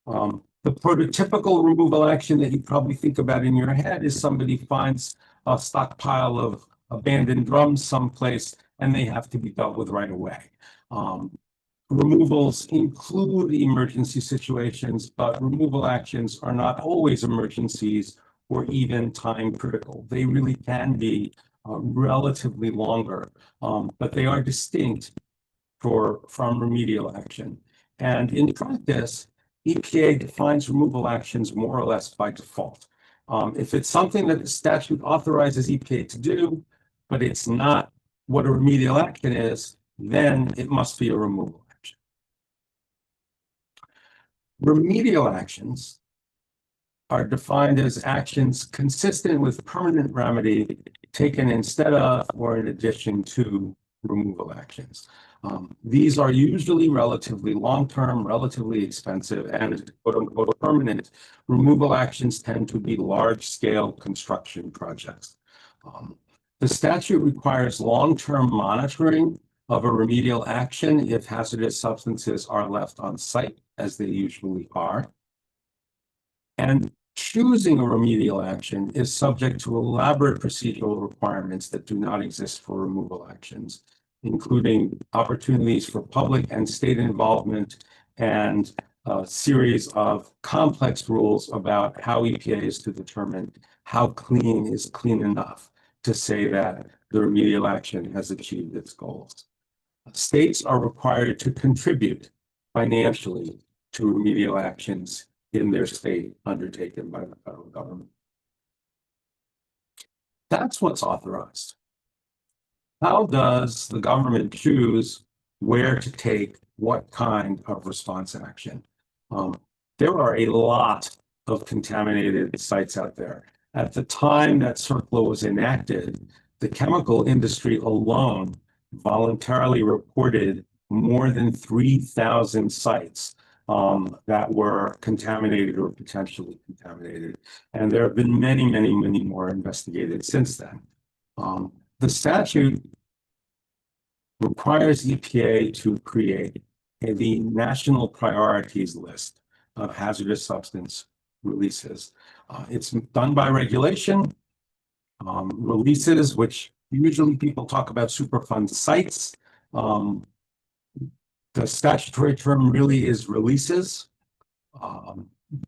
The prototypical removal action that you probably think about in your head is somebody finds a stockpile of abandoned drums someplace and they have to be dealt with right away. Removals include emergency situations, but removal actions are not always emergencies or even time critical. They really can be relatively longer, but they are distinct from remedial action. And in practice, EPA defines removal actions more or less by default. If it's something that the statute authorizes EPA to do, but it's not what a remedial action is, then it must be a removal action. Remedial actions are defined as actions consistent with permanent remedy taken instead of or in addition to removal actions. These are usually relatively long-term, relatively expensive, and quote-unquote permanent. Removal actions tend to be large-scale construction projects. The statute requires long-term monitoring of a remedial action if hazardous substances are left on site, as they usually are. And choosing a remedial action is subject to elaborate procedural requirements that do not exist for removal actions, including opportunities for public and state involvement and a series of complex rules about how EPA is to determine how clean is clean enough to say that the remedial action has achieved its goals. States are required to contribute financially to remedial actions in their state undertaken by the federal government. That's what's authorized. How does the government choose where to take what kind of response action? There are a lot of contaminated sites out there. At the time that CERCLA was enacted, the chemical industry alone voluntarily reported more than 3,000 sites that were contaminated or potentially contaminated. And there have been many, many, many more investigated since then. The statute requires EPA to create the national priorities list of hazardous substance releases. It's done by regulation. Releases, which usually people talk about Superfund sites. The statutory term really is releases.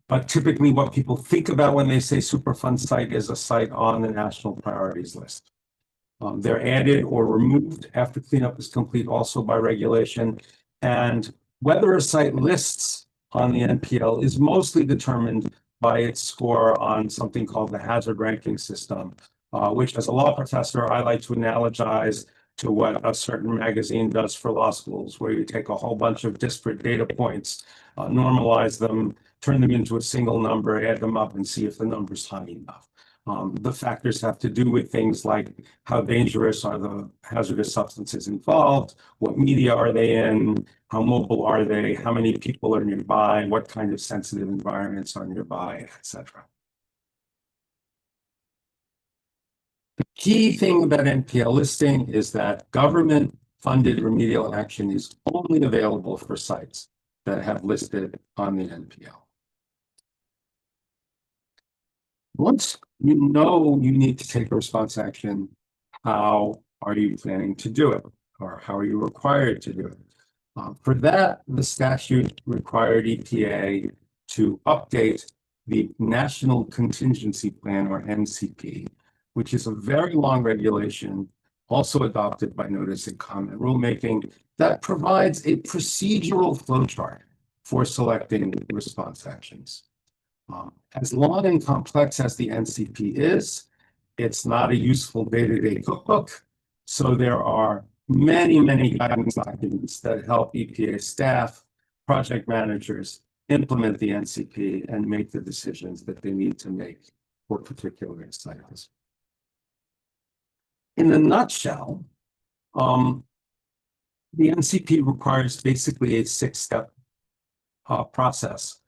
But typically what people think about when they say Superfund site is a site on the national priorities list. They're added or removed after cleanup is complete also by regulation. And whether a site lists on the NPL is mostly determined by its score on something called the hazard ranking system, which as a law professor, I like to analogize to what a certain magazine does for law schools, where you take a whole bunch of disparate data points, normalize them, turn them into a single number, add them up and see if the number's high enough. The factors have to do with things like how dangerous are the hazardous substances involved, what media are they in, how mobile are they, how many people are nearby, what kind of sensitive environments are nearby, etc. The key thing about NPL listing is that government-funded remedial action is only available for sites that have listed on the NPL. Once you know you need to take a response action, how are you planning to do it? Or how are you required to do it? For that, the statute required EPA to update the National Contingency Plan, or NCP, which is a very long regulation, also adopted by notice and comment rulemaking, that provides a procedural flowchart for selecting response actions. As long and complex as the NCP is, it's not a useful day-to-day cookbook. So there are many, many guidance documents that help EPA staff, project managers implement the NCP and make the decisions that they need to make for particular sites. In a nutshell, The NCP requires basically a 6-step process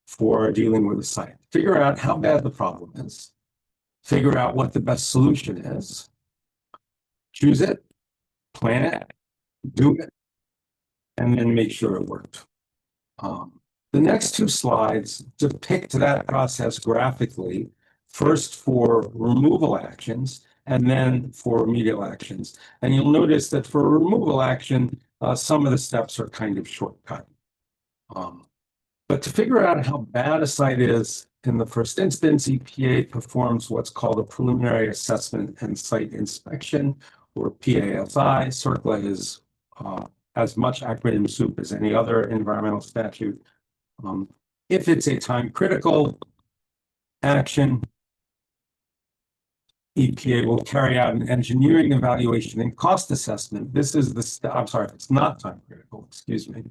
for dealing with a site. Figure out how bad the problem is, figure out what the best solution is, choose it, plan it, do it, and then make sure it worked. The next 2 slides depict that process graphically, first for removal actions and then for remedial actions. And you'll notice that for a removal action, some of the steps are kind of shortcut. But to figure out how bad a site is, in the first instance, EPA performs what's called a preliminary assessment and site inspection, or PASI. CERCLA is as much acronym soup as any other environmental statute. If it's a time-critical action, EPA will carry out an engineering evaluation and cost assessment. This is the step, I'm sorry, it's not time-critical, excuse me.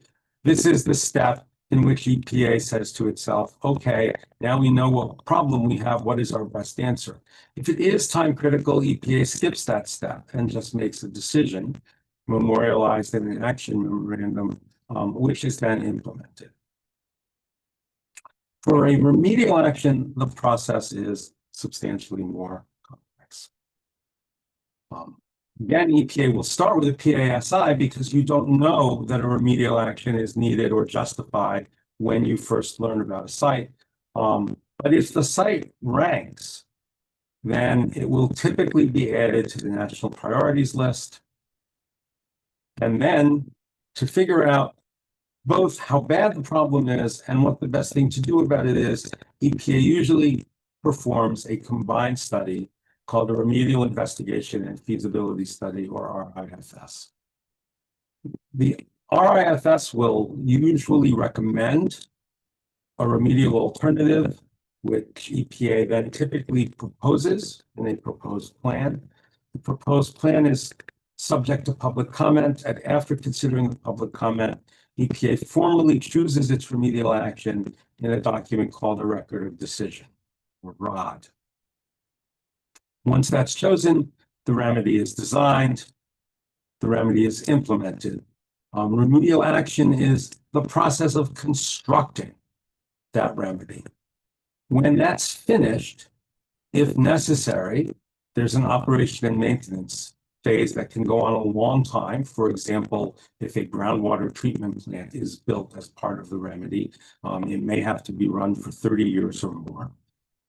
This is the step in which EPA says to itself, okay, now we know what problem we have, what is our best answer? If it is time-critical, EPA skips that step and just makes a decision, memorialized in an action memorandum, which is then implemented. For a remedial action, the process is substantially more complex. Again, EPA will start with a PASI because you don't know that a remedial action is needed or justified when you first learn about a site. But if the site ranks, then it will typically be added to the national priorities list. And then to figure out both how bad the problem is and what the best thing to do about it is, EPA usually performs a combined study called a remedial investigation and feasibility study, or RIFS. The RIFS will usually recommend a remedial alternative, which EPA then typically proposes in a proposed plan. The proposed plan is subject to public comment, and after considering the public comment, EPA formally chooses its remedial action in a document called a Record of Decision, or ROD. Once that's chosen, the remedy is designed, the remedy is implemented. Remedial action is the process of constructing that remedy. When that's finished, if necessary, there's an operation and maintenance phase that can go on a long time. For example, if a groundwater treatment plant is built as part of the remedy, it may have to be run for 30 years or more.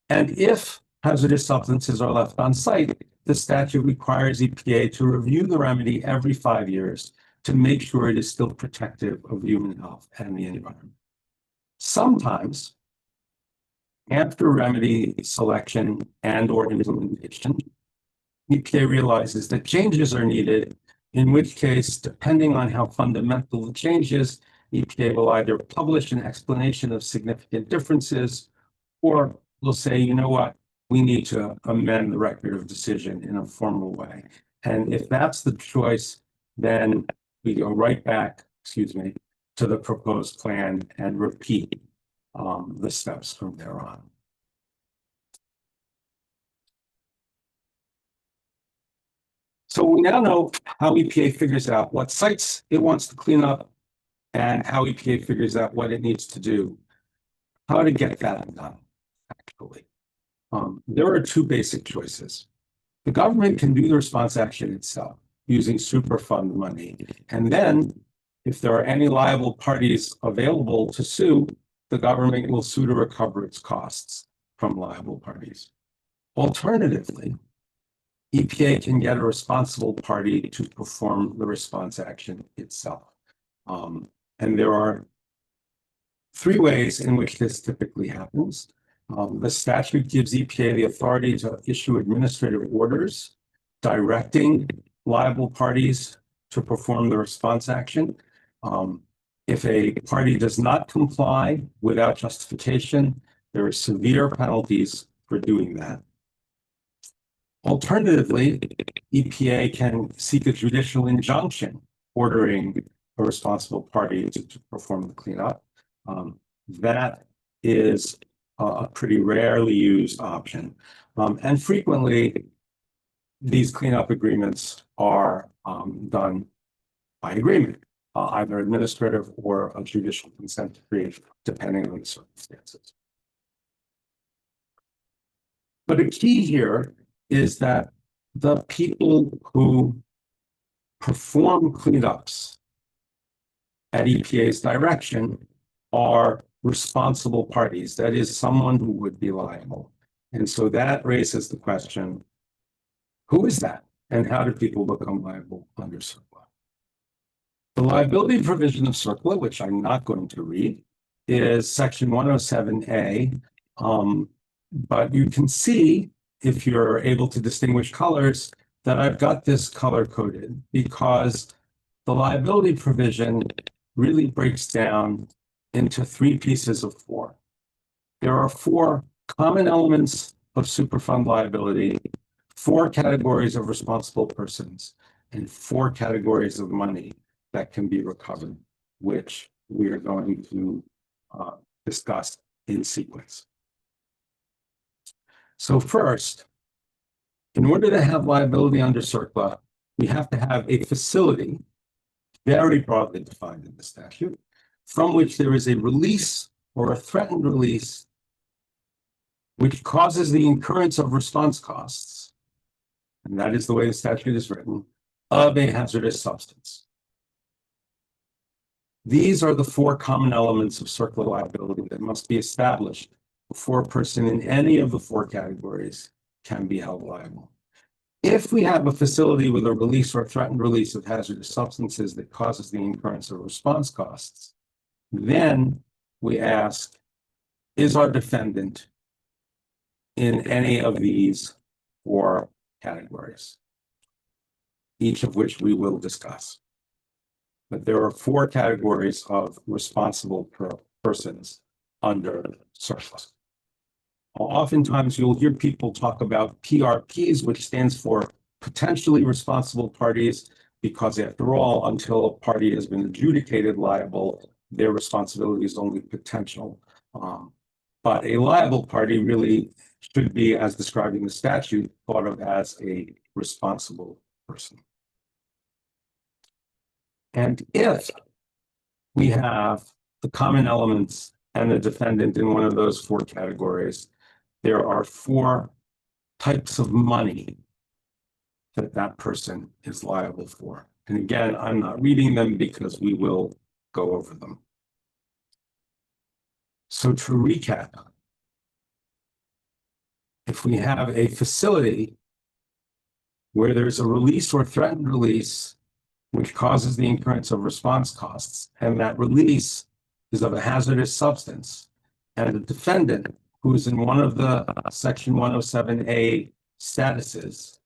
And if hazardous substances are left on site, the statute requires EPA to review the remedy every 5 years to make sure it is still protective of human health and the environment. Sometimes, after remedy selection and or implementation, EPA realizes that changes are needed, in which case, depending on how fundamental the change is, EPA will either publish an explanation of significant differences, or will say, you know what, we need to amend the Record of Decision in a formal way. And if that's the choice, then we go right back, to the proposed plan and repeat the steps from there on. So we now know how EPA figures out what sites it wants to clean up and how EPA figures out what it needs to do, how to get that done, actually. There are 2 basic choices. The government can do the response action itself using Superfund money. And then, if there are any liable parties available to sue, the government will sue to recover its costs from liable parties. Alternatively, EPA can get a responsible party to perform the response action itself. And there are 3 ways in which this typically happens. The statute gives EPA the authority to issue administrative orders directing liable parties to perform the response action. If a party does not comply without justification, there are severe penalties for doing that. Alternatively, EPA can seek a judicial injunction ordering a responsible party to perform the cleanup. That is a pretty rarely used option. And frequently, these cleanup agreements are done by agreement, either administrative or a judicial consent decree, depending on the circumstances. But a key here is that the people who perform cleanups at EPA's direction are responsible parties. That is, someone who would be liable. And so that raises the question, who is that? And how do people become liable under CERCLA? The liability provision of CERCLA, which I'm not going to read, is section 107A. But you can see, if you're able to distinguish colors, that I've got this color coded because the liability provision really breaks down into 3 pieces of 4. There are 4 common elements of Superfund liability, 4 categories of responsible persons, and 4 categories of money that can be recovered, which we are going to discuss in sequence. So first, in order to have liability under CERCLA, we have to have a facility, very broadly defined in the statute, from which there is a release or a threatened release which causes the incurrence of response costs, and that is the way the statute is written, of a hazardous substance. These are the 4 common elements of CERCLA liability that must be established before a person in any of the 4 categories can be held liable. If we have a facility with a release or threatened release of hazardous substances that causes the incurrence of response costs, then we ask, is our defendant in any of these 4 categories, each of which we will discuss. But there are 4 categories of responsible persons under CERCLA. Oftentimes, you'll hear people talk about PRPs, which stands for potentially responsible parties, because after all, until a party has been adjudicated liable, their responsibility is only potential. But a liable party really should be, as described in the statute, thought of as a responsible person. And if we have the common elements and the defendant in one of those 4 categories, there are 4 types of money that that person is liable for. And again, I'm not reading them because we will go over them. So to recap, if we have a facility where there's a release or threatened release which causes the incurrence of response costs, and that release is of a hazardous substance, and the defendant, who is in one of the section 107A statuses,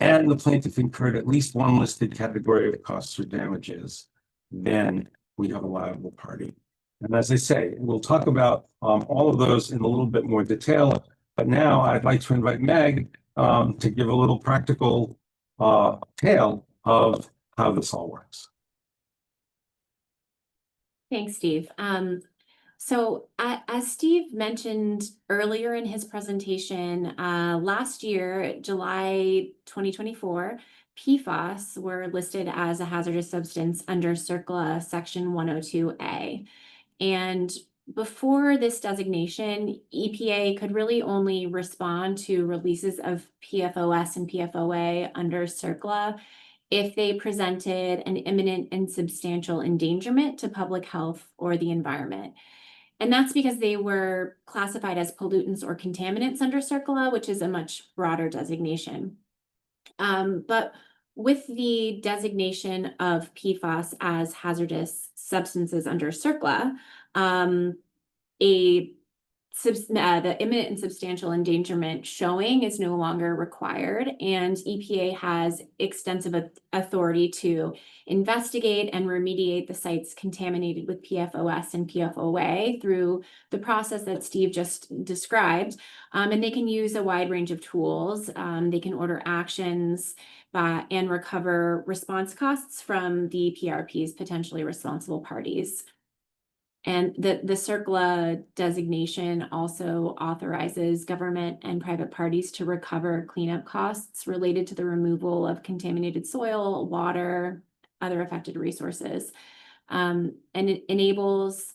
and the plaintiff incurred at least one listed category of costs or damages, then we have a liable party. And as I say, we'll talk about all of those in a little bit more detail, but now I'd like to invite Meg to give a little practical tale of how this all works. Thanks, Steve. So as Steve mentioned earlier in his presentation, last year, July 2024, PFAS were listed as a hazardous substance under CERCLA section 102A. And before this designation, EPA could really only respond to releases of PFOS and PFOA under CERCLA if they presented an imminent and substantial endangerment to public health or the environment. And that's because they were classified as pollutants or contaminants under CERCLA, which is a much broader designation. But with the designation of PFAS as hazardous substances under CERCLA, the imminent and substantial endangerment showing is no longer required, and EPA has extensive authority to investigate and remediate the sites contaminated with PFOS and PFOA through the process that Steve just described. And they can use a wide range of tools. They can order actions and recover response costs from the PRPs, potentially responsible parties. And the CERCLA designation also authorizes government and private parties to recover cleanup costs related to the removal of contaminated soil, water, other affected resources. And it enables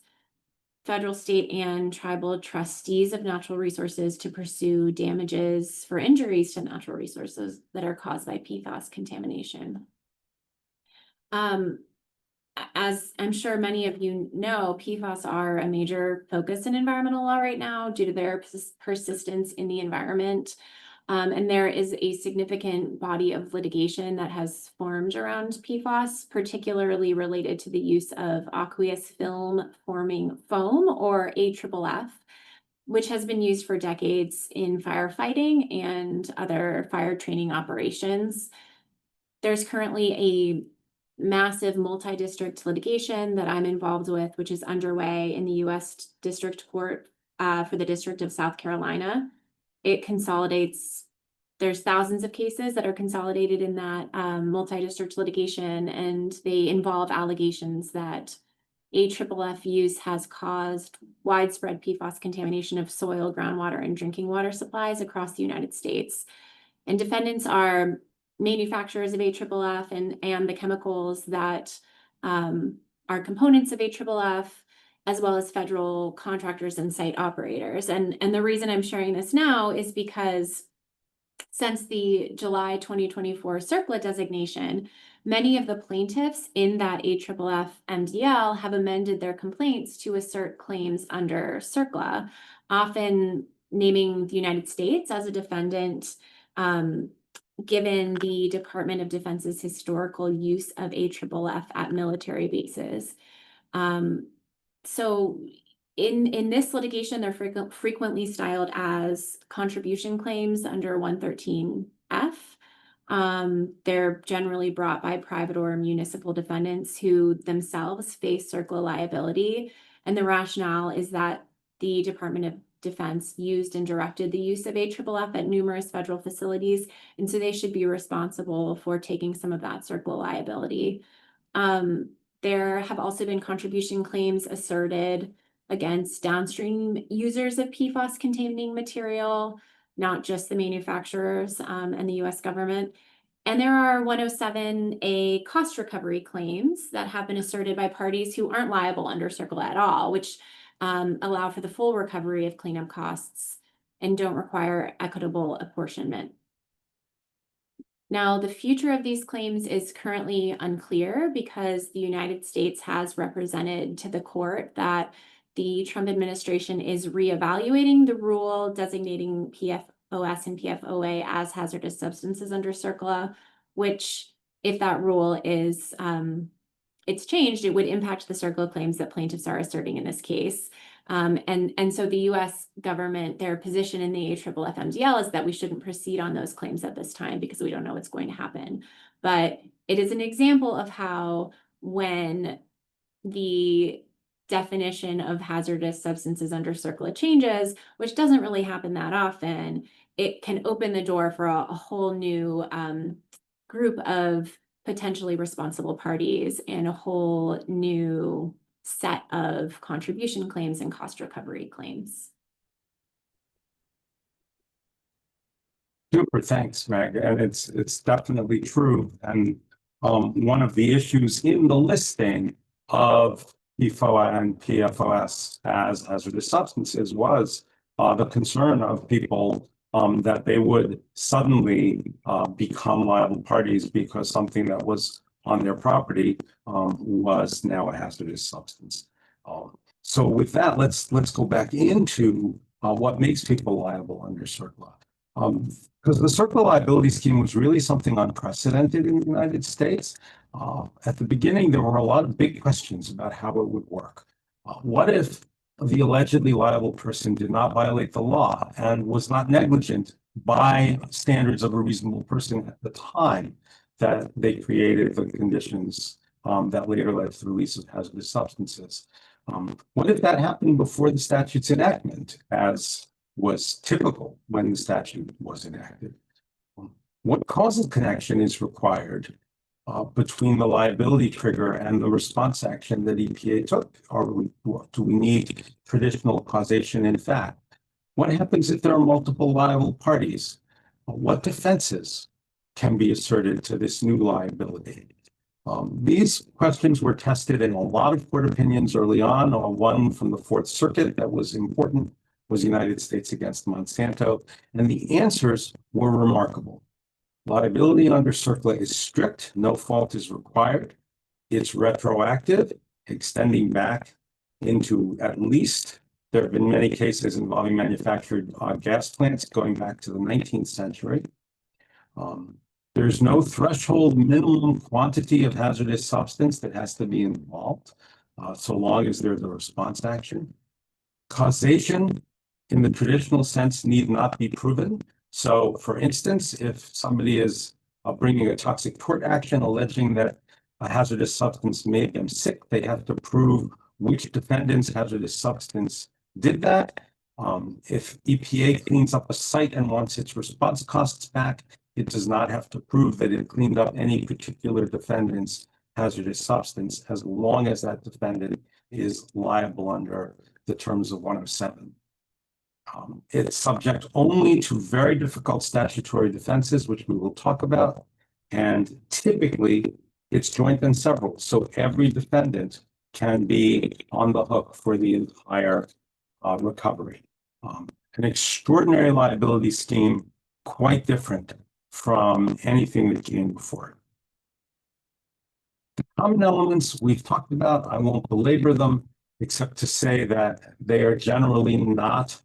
federal, state, and tribal trustees of natural resources to pursue damages for injuries to natural resources that are caused by PFAS contamination. As I'm sure many of you know, PFAS are a major focus in environmental law right now due to their persistence in the environment. And there is a significant body of litigation that has formed around PFAS, particularly related to the use of aqueous film forming foam, or AFFF, which has been used for decades in firefighting and other fire training operations. There's currently a massive multi-district litigation that I'm involved with, which is underway in the U.S. District Court for the District of South Carolina. It consolidates, there's thousands of cases that are consolidated in that multi-district litigation, and they involve allegations that AFFF use has caused widespread PFAS contamination of soil, groundwater, and drinking water supplies across the United States. And defendants are manufacturers of AFFF and the chemicals that are components of AFFF, as well as federal contractors and site operators. And the reason I'm sharing this now is because since the July 2024 CERCLA designation, many of the plaintiffs in that AFFF MDL have amended their complaints to assert claims under CERCLA, often naming the United States as a defendant, given the Department of Defense's historical use of AFFF at military bases. So in this litigation, they're frequently styled as contribution claims under 113F. They're generally brought by private or municipal defendants who themselves face CERCLA liability. And the rationale is that the Department of Defense used and directed the use of AFFF at numerous federal facilities, and so they should be responsible for taking some of that CERCLA liability. There have also been contribution claims asserted against downstream users of PFAS containing material, not just the manufacturers and the U.S. government. And there are 107A cost recovery claims that have been asserted by parties who aren't liable under CERCLA at all, which allow for the full recovery of cleanup costs and don't require equitable apportionment. Now, the future of these claims is currently unclear because the United States has represented to the court that the Trump administration is reevaluating the rule designating PFOS and PFOA as hazardous substances under CERCLA, which, if that rule is it's changed, it would impact the CERCLA claims that plaintiffs are asserting in this case. And so the U.S. government, their position in the AFFF MDL is that we shouldn't proceed on those claims at this time because we don't know what's going to happen. But it is an example of how when the definition of hazardous substances under CERCLA changes, which doesn't really happen that often, it can open the door for a whole new group of potentially responsible parties and a whole new set of contribution claims and cost recovery claims. Super, thanks, Meg. And it's definitely true. And one of the issues in the listing of PFOA and PFOS as hazardous substances was the concern of people that they would suddenly become liable parties because something that was on their property was now a hazardous substance. So with that, let's go back into what makes people liable under CERCLA. Because the CERCLA liability scheme was really something unprecedented in the United States. At the beginning, there were a lot of big questions about how it would work. What if the allegedly liable person did not violate the law and was not negligent by standards of a reasonable person at the time that they created the conditions that later led to the release of hazardous substances? What if that happened before the statute's enactment, as was typical when the statute was enacted? What causal connection is required between the liability trigger and the response action that EPA took? Or do we need traditional causation in fact? What happens if there are multiple liable parties? What defenses can be asserted to this new liability? These questions were tested in a lot of court opinions early on. One from the Fourth Circuit that was important was United States against Monsanto, and the answers were remarkable. Liability under CERCLA is strict, no fault is required. It's retroactive, extending back into at least, there have been many cases involving manufactured gas plants going back to the 19th century. There's no threshold minimum quantity of hazardous substance that has to be involved, so long as there's a response action. Causation in the traditional sense need not be proven. So for instance, if somebody is bringing a toxic tort action alleging that a hazardous substance made them sick, they have to prove which defendant's hazardous substance did that. If EPA cleans up a site and wants its response costs back, it does not have to prove that it cleaned up any particular defendant's hazardous substance, as long as that defendant is liable under the terms of 107. It's subject only to very difficult statutory defenses, which we will talk about. And typically, it's joint and several. So every defendant can be on the hook for the entire recovery. An extraordinary liability scheme, quite different from anything that came before it. The common elements we've talked about, I won't belabor them, except to say that they are generally not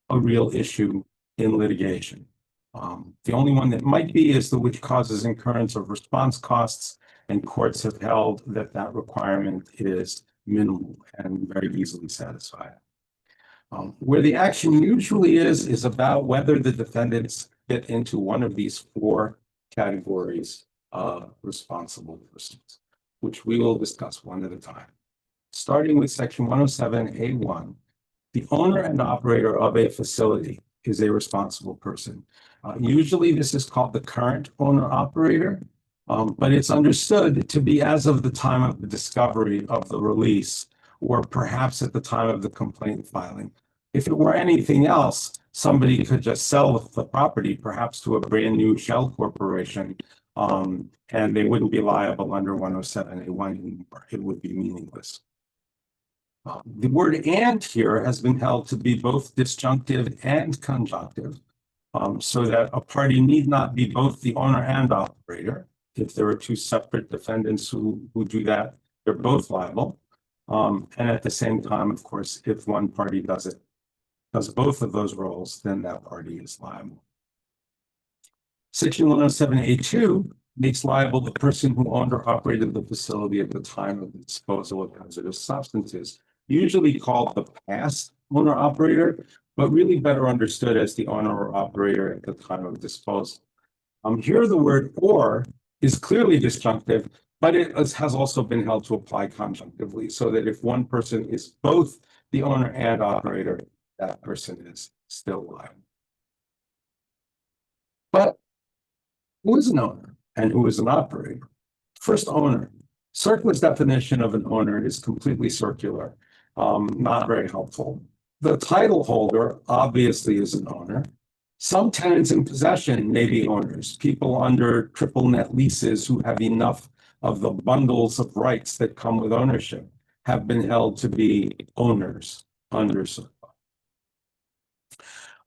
a real issue in litigation. The only one that might be is the which causes incurrence of response costs, and courts have held that that requirement is minimal and very easily satisfied. Where the action usually is about whether the defendants fit into one of these four categories of responsible persons, which we will discuss one at a time. Starting with section 107A1, the owner and operator of a facility is a responsible person. Usually this is called the current owner operator, but it's understood to be as of the time of the discovery of the release, or perhaps at the time of the complaint filing. If it were anything else, somebody could just sell the property, perhaps to a brand new shell corporation, and they wouldn't be liable under 107A1 anymore. It would be meaningless. The word "and" here has been held to be both disjunctive and conjunctive, so that a party need not be both the owner and operator. If there are two separate defendants who do that, they're both liable. And at the same time, of course, if one party does both of those roles, then that party is liable. Section 107A2 makes liable the person who owned or operated the facility at the time of the disposal of hazardous substances, usually called the past owner operator, but really better understood as the owner or operator at the time of disposal. Here the word "or" is clearly disjunctive, but it has also been held to apply conjunctively, so that if one person is both the owner and operator, that person is still liable. But who is an owner and who is an operator? First, owner. CERCLA's definition of an owner is completely circular, not very helpful. The title holder obviously is an owner. Some tenants in possession may be owners, people under triple net leases who have enough of the bundles of rights that come with ownership have been held to be owners under CERCLA.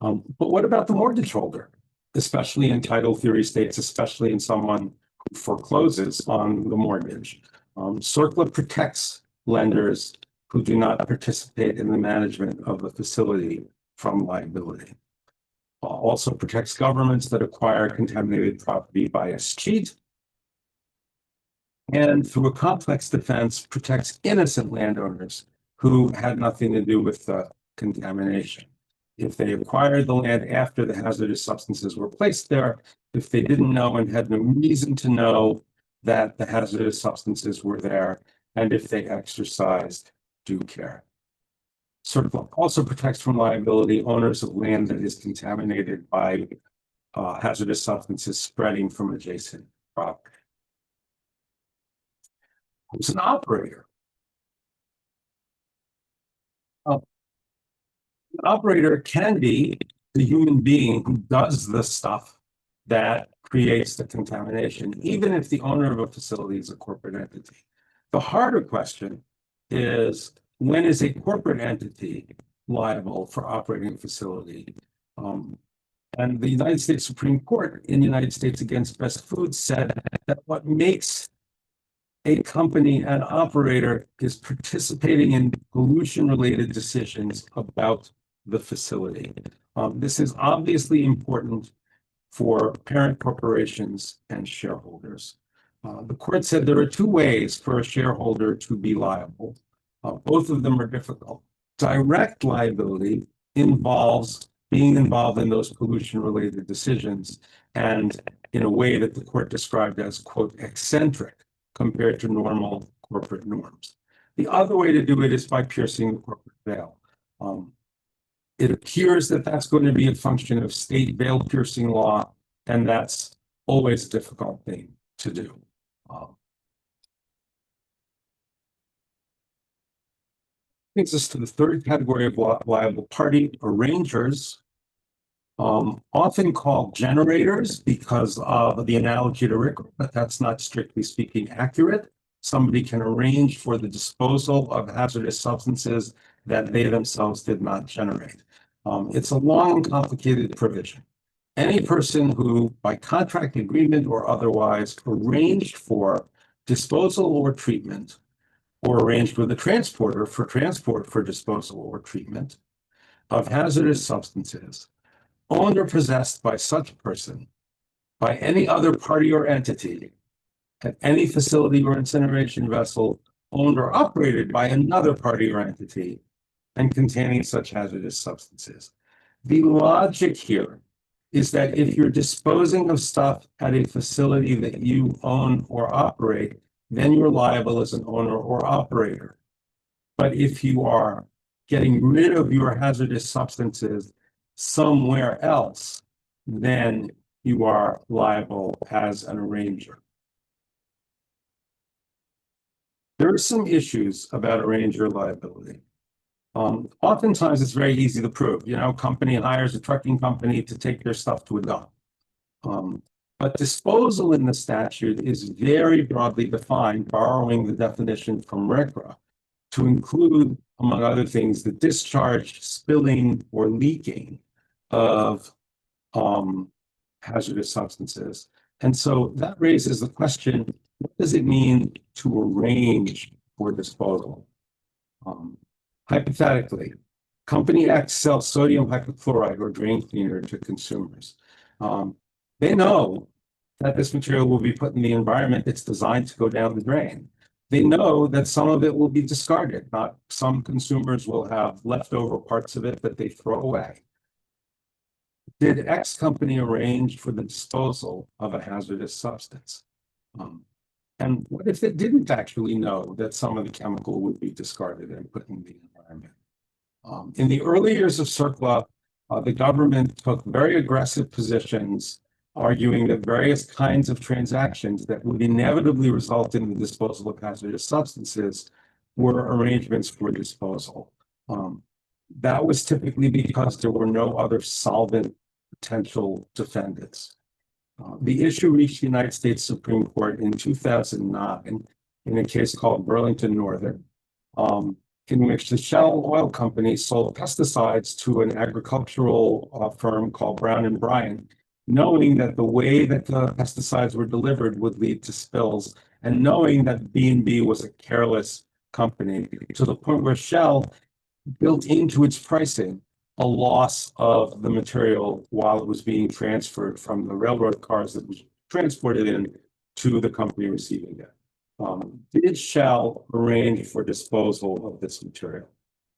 But what about the mortgage holder, especially in title theory states, especially in someone who forecloses on the mortgage? CERCLA protects lenders who do not participate in the management of the facility from liability. Also protects governments that acquire contaminated property by a cheat. And through a complex defense, protects innocent landowners who had nothing to do with the contamination. If they acquired the land after the hazardous substances were placed there, if they didn't know and had no reason to know that the hazardous substances were there, and if they exercised due care. CERCLA also protects from liability owners of land that is contaminated by hazardous substances spreading from adjacent property. Who's an operator? An operator can be the human being who does the stuff that creates the contamination, even if the owner of a facility is a corporate entity. The harder question is, when is a corporate entity liable for operating a facility? And the United States Supreme Court in the United States against Best Foods said that what makes a company an operator is participating in pollution-related decisions about the facility. This is obviously important for parent corporations and shareholders. The court said there are two ways for a shareholder to be liable. Both of them are difficult. Direct liability involves being involved in those pollution-related decisions, and in a way that the court described as, quote, eccentric compared to normal corporate norms. The other way to do it is by piercing the corporate veil. It appears that that's going to be a function of state veil piercing law, and that's always a difficult thing to do. Brings us to the third category of liable party, arrangers, often called generators because of the analogy to RCRA, but that's not strictly speaking accurate. Somebody can arrange for the disposal of hazardous substances that they themselves did not generate. It's a long and complicated provision. Any person who, by contract agreement or otherwise, arranged for disposal or treatment, or arranged with a transporter for transport for disposal or treatment of hazardous substances, owned or possessed by such person, by any other party or entity, at any facility or incineration vessel owned or operated by another party or entity, and containing such hazardous substances. The logic here is that if you're disposing of stuff at a facility that you own or operate, then you're liable as an owner or operator. But if you are getting rid of your hazardous substances somewhere else, then you are liable as an arranger. There are some issues about arranger liability. Oftentimes it's very easy to prove. Company hires a trucking company to take their stuff to a dump. But disposal in the statute is very broadly defined, borrowing the definition from RCRA, to include, among other things, the discharge, spilling, or leaking of hazardous substances. And so that raises the question, what does it mean to arrange for disposal? Hypothetically, Company X sells sodium hypochlorite or drain cleaner to consumers. They know that this material will be put in the environment. It's designed to go down the drain. They know that some of it will be discarded. Not some consumers will have leftover parts of it that they throw away. Did X company arrange for the disposal of a hazardous substance? And what if it didn't actually know that some of the chemical would be discarded and put in the environment? In the early years of CERCLA, the government took very aggressive positions, arguing that various kinds of transactions that would inevitably result in the disposal of hazardous substances were arrangements for disposal. That was typically because there were no other solvent potential defendants. The issue reached the United States Supreme Court in 2009 in a case called Burlington Northern, in which the Shell Oil Company sold pesticides to an agricultural firm called Brown and Bryant, knowing that the way that the pesticides were delivered would lead to spills, and knowing that B&B was a careless company, to the point where Shell built into its pricing a loss of the material while it was being transferred from the railroad cars that was transported in to the company receiving it. Did Shell arrange for disposal of this material?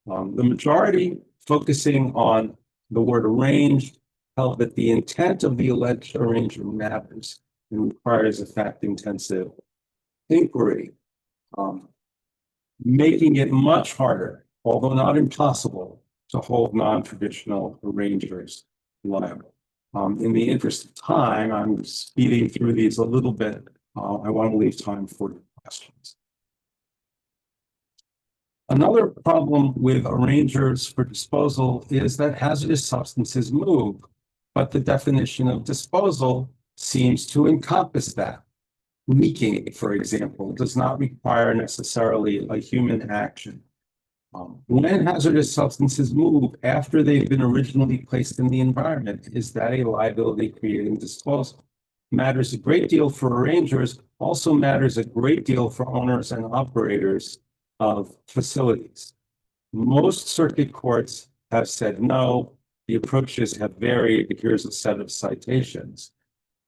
The majority, focusing on the word arranged, held that the intent of the alleged arranger matters and requires a fact-intensive inquiry, making it much harder, although not impossible, to hold non-traditional arrangers liable. In the interest of time, I'm speeding through these a little bit. I want to leave time for questions. Another problem with arrangers for disposal is that hazardous substances move, but the definition of disposal seems to encompass that. Leaking, for example, does not require necessarily a human action. When hazardous substances move after they've been originally placed in the environment, is that a liability creating disposal? Matters a great deal for arrangers, also matters a great deal for owners and operators of facilities. Most circuit courts have said no. The approaches have varied. Here's a set of citations.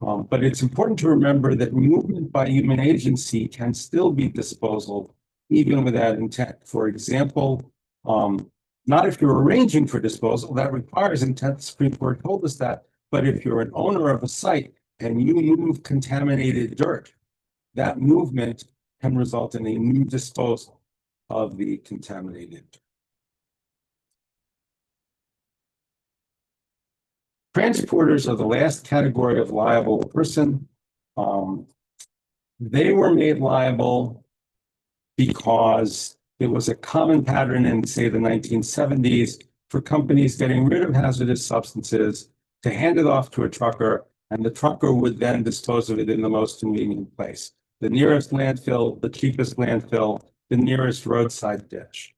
But it's important to remember that movement by human agency can still be disposal even without intent. For example, not if you're arranging for disposal, that requires intent. The Supreme Court told us that. But if you're an owner of a site and you move contaminated dirt, that movement can result in a new disposal of the contaminated dirt. Transporters are the last category of liable person. They were made liable because it was a common pattern in, say, the 1970s for companies getting rid of hazardous substances to hand it off to a trucker, and the trucker would then dispose of it in the most convenient place. The nearest landfill, the cheapest landfill, the nearest roadside ditch.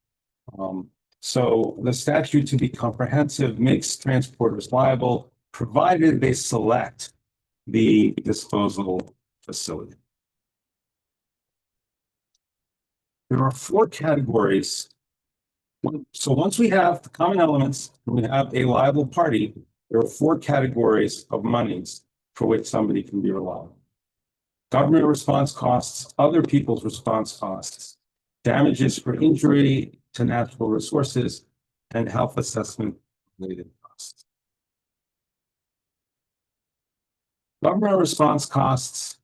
So the statute, to be comprehensive, makes transporters liable, provided they select the disposal facility. There are 4 categories. So once we have the common elements, and we have a liable party, there are 4 categories of monies for which somebody can be liable. Government response costs, other people's response costs, damages for injury to natural resources, and health assessment related costs. Government response costs.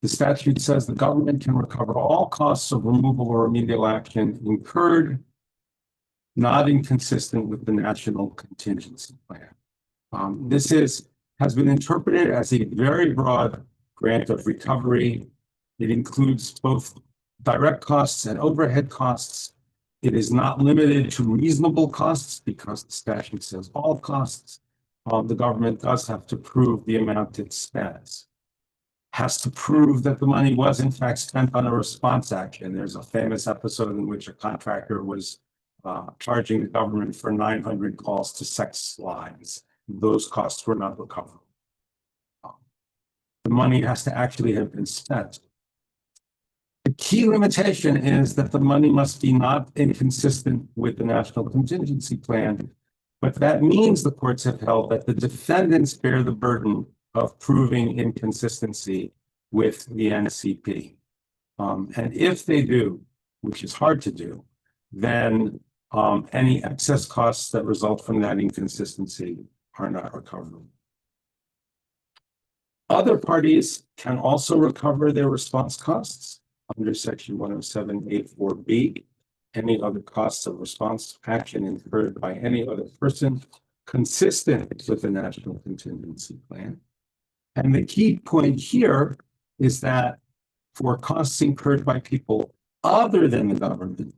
The statute says the government can recover all costs of removal or remedial action incurred, not inconsistent with the National Contingency Plan. This has been interpreted as a very broad grant of recovery. It includes both direct costs and overhead costs. It is not limited to reasonable costs because the statute says all costs. The government does have to prove the amount it spends. Has to prove that the money was in fact spent on a response action. There's a famous episode in which a contractor was charging the government for 900 calls to sex lines. Those costs were not recoverable. The money has to actually have been spent. The key limitation is that the money must be not inconsistent with the National Contingency Plan, but that means the courts have held that the defendants bear the burden of proving inconsistency with the NCP. And if they do, which is hard to do, then any excess costs that result from that inconsistency are not recoverable. Other parties can also recover their response costs under Section 107A4B. Any other costs of response action incurred by any other person consistent with the National Contingency Plan. And the key point here is that for costs incurred by people other than the government,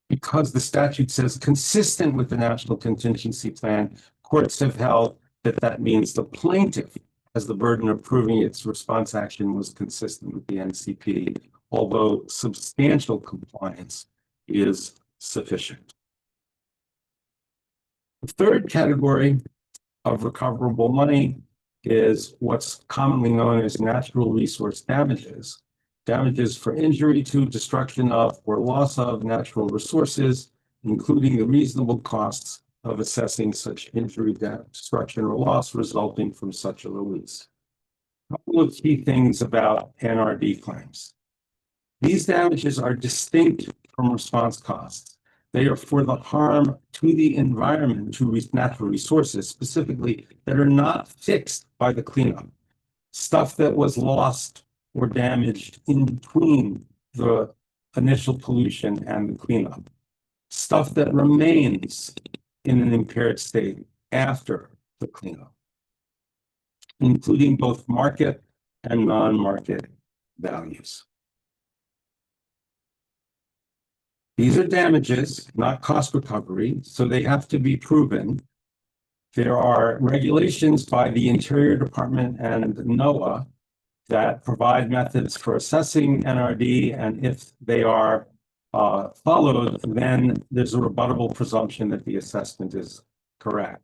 because the statute says consistent with the National Contingency Plan, courts have held that that means the plaintiff has the burden of proving its response action was consistent with the NCP, although substantial compliance is sufficient. The third category of recoverable money is what's commonly known as natural resource damages. Damages for injury to, destruction of, or loss of natural resources, including the reasonable costs of assessing such injury, destruction, or loss resulting from such a release. A couple of key things about NRD claims. These damages are distinct from response costs. They are for the harm to the environment, to natural resources specifically, that are not fixed by the cleanup. Stuff that was lost or damaged in between the initial pollution and the cleanup. Stuff that remains in an impaired state after the cleanup, including both market and non-market values. These are damages, not cost recovery, so they have to be proven. There are regulations by the Interior Department and NOAA that provide methods for assessing NRD, and if they are followed, then there's a rebuttable presumption that the assessment is correct.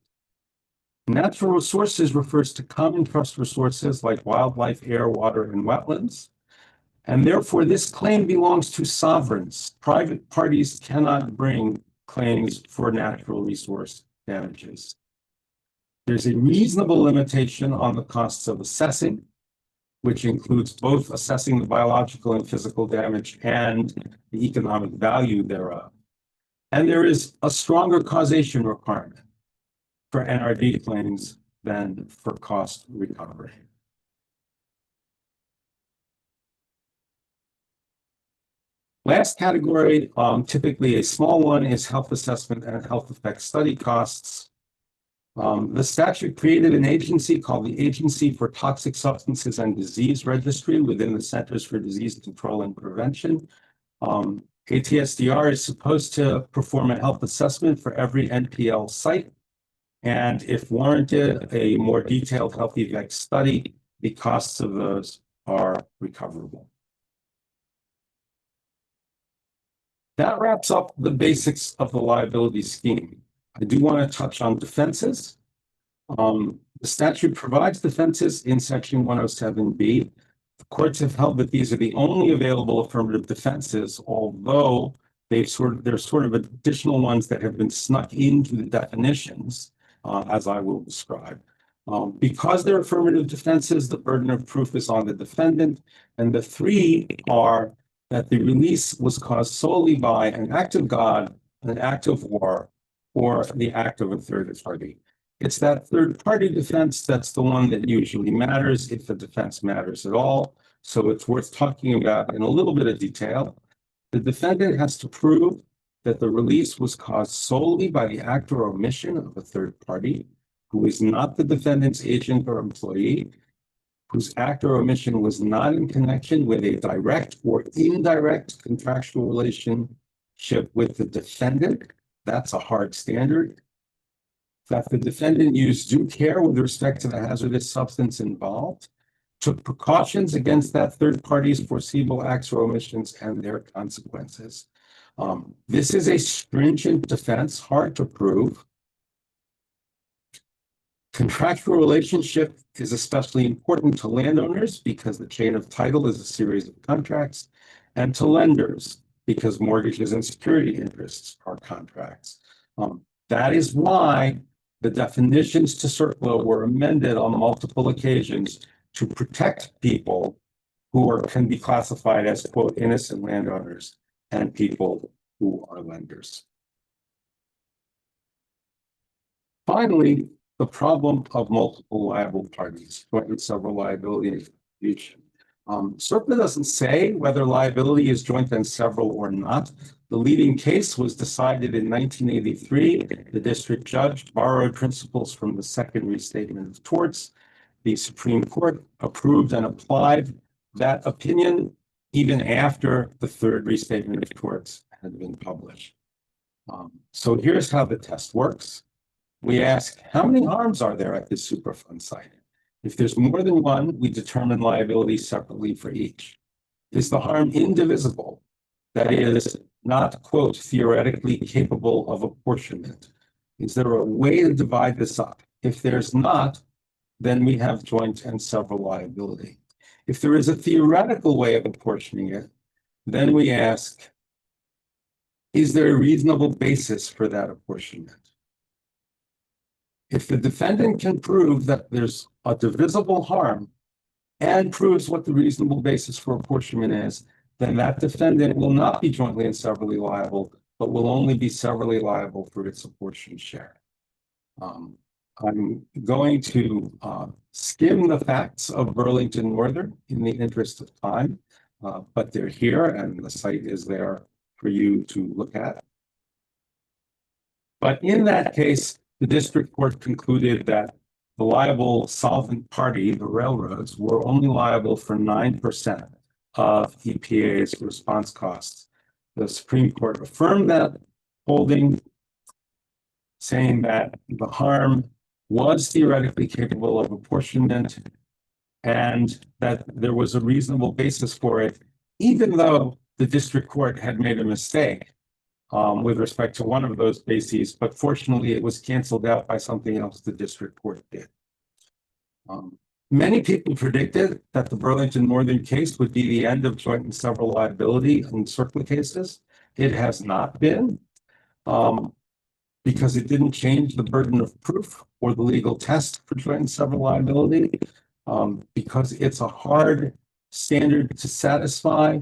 Natural resources refers to common trust resources like wildlife, air, water, and wetlands. And therefore, this claim belongs to sovereigns. Private parties cannot bring claims for natural resource damages. There's a reasonable limitation on the costs of assessing, which includes both assessing the biological and physical damage and the economic value thereof. And there is a stronger causation requirement for NRD claims than for cost recovery. Last category, typically a small one, is health assessment and health effect study costs. The statute created an agency called the Agency for Toxic Substances and Disease Registry within the Centers for Disease Control and Prevention. ATSDR is supposed to perform a health assessment for every NPL site, and if warranted, a more detailed health effect study. The costs of those are recoverable. That wraps up the basics of the liability scheme. I do want to touch on defenses. The statute provides defenses in section 107B. The courts have held that these are the only available affirmative defenses, although there's sort of additional ones that have been snuck into the definitions, as I will describe. Because they're affirmative defenses, the burden of proof is on the defendant, and the three are that the release was caused solely by an act of God, an act of war, or the act of a third party. It's that third party defense that's the one that usually matters, if the defense matters at all. So it's worth talking about in a little bit of detail. The defendant has to prove that the release was caused solely by the act or omission of a third party who is not the defendant's agent or employee, whose act or omission was not in connection with a direct or indirect contractual relationship with the defendant. That's a hard standard. That the defendant used due care with respect to the hazardous substance involved, took precautions against that third party's foreseeable acts or omissions and their consequences. This is a stringent defense, hard to prove. Contractual relationship is especially important to landowners because the chain of title is a series of contracts, and to lenders because mortgages and security interests are contracts. That is why the definitions to CERCLA were amended on multiple occasions to protect people who can be classified as, quote, innocent landowners and people who are lenders. Finally, the problem of multiple liable parties, joint and several liability each. CERCLA doesn't say whether liability is joint and several or not. The leading case was decided in 1983. The district judge borrowed principles from the second restatement of torts. The Supreme Court approved and applied that opinion even after the third restatement of torts had been published. So here's how the test works. We ask, how many harms are there at this Superfund site? If there's more than one, we determine liability separately for each. Is the harm indivisible? That is, not, quote, theoretically capable of apportionment. Is there a way to divide this up? If there's not, then we have joint and several liability. If there is a theoretical way of apportioning it, then we ask, is there a reasonable basis for that apportionment? If the defendant can prove that there's a divisible harm and proves what the reasonable basis for apportionment is, then that defendant will not be jointly and severally liable, but will only be severally liable for its apportioned share. I'm going to skim the facts of Burlington Northern in the interest of time, but they're here and the site is there for you to look at. But in that case, the district court concluded that the liable solvent party, the railroads, were only liable for 9% of EPA's response costs. The Supreme Court affirmed that holding, saying that the harm was theoretically capable of apportionment and that there was a reasonable basis for it, even though the district court had made a mistake with respect to one of those bases, but fortunately it was canceled out by something else the district court did. Many people predicted that the Burlington Northern case would be the end of joint and several liability in CERCLA cases. It has not been, because it didn't change the burden of proof or the legal test for joint and several liability, because it's a hard standard to satisfy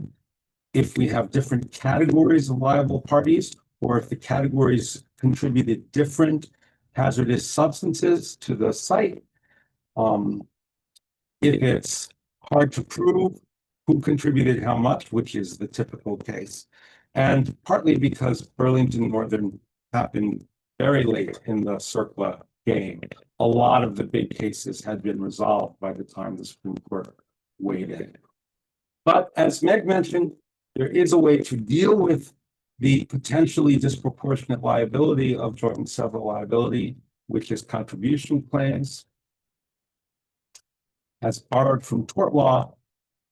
if we have different categories of liable parties, or if the categories contributed different hazardous substances to the site. If it's hard to prove who contributed how much, which is the typical case, and partly because Burlington Northern happened very late in the CERCLA game, a lot of the big cases had been resolved by the time the Supreme Court weighed in. But as Meg mentioned, there is a way to deal with the potentially disproportionate liability of joint and several liability, which is contribution claims, as borrowed from tort law,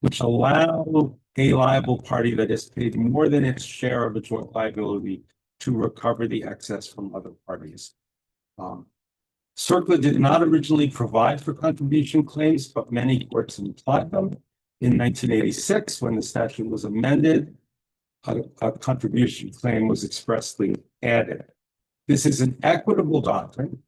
which allow a liable party that has paid more than its share of a joint liability to recover the excess from other parties. CERCLA did not originally provide for contribution claims, but many courts implied them. In 1986, when the statute was amended, a contribution claim was expressly added. This is an equitable doctrine,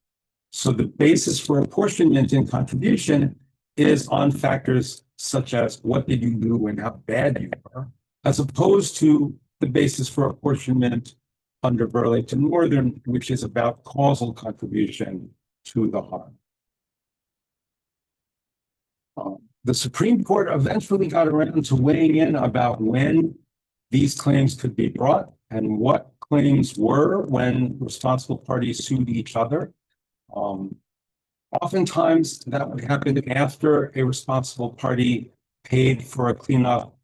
so the basis for apportionment in contribution is on factors such as what did you do and how bad you were, as opposed to the basis for apportionment under Burlington Northern, which is about causal contribution to the harm. The Supreme Court eventually got around to weighing in about when these claims could be brought and what claims were when responsible parties sued each other. Oftentimes that would happen after a responsible party paid for a cleanup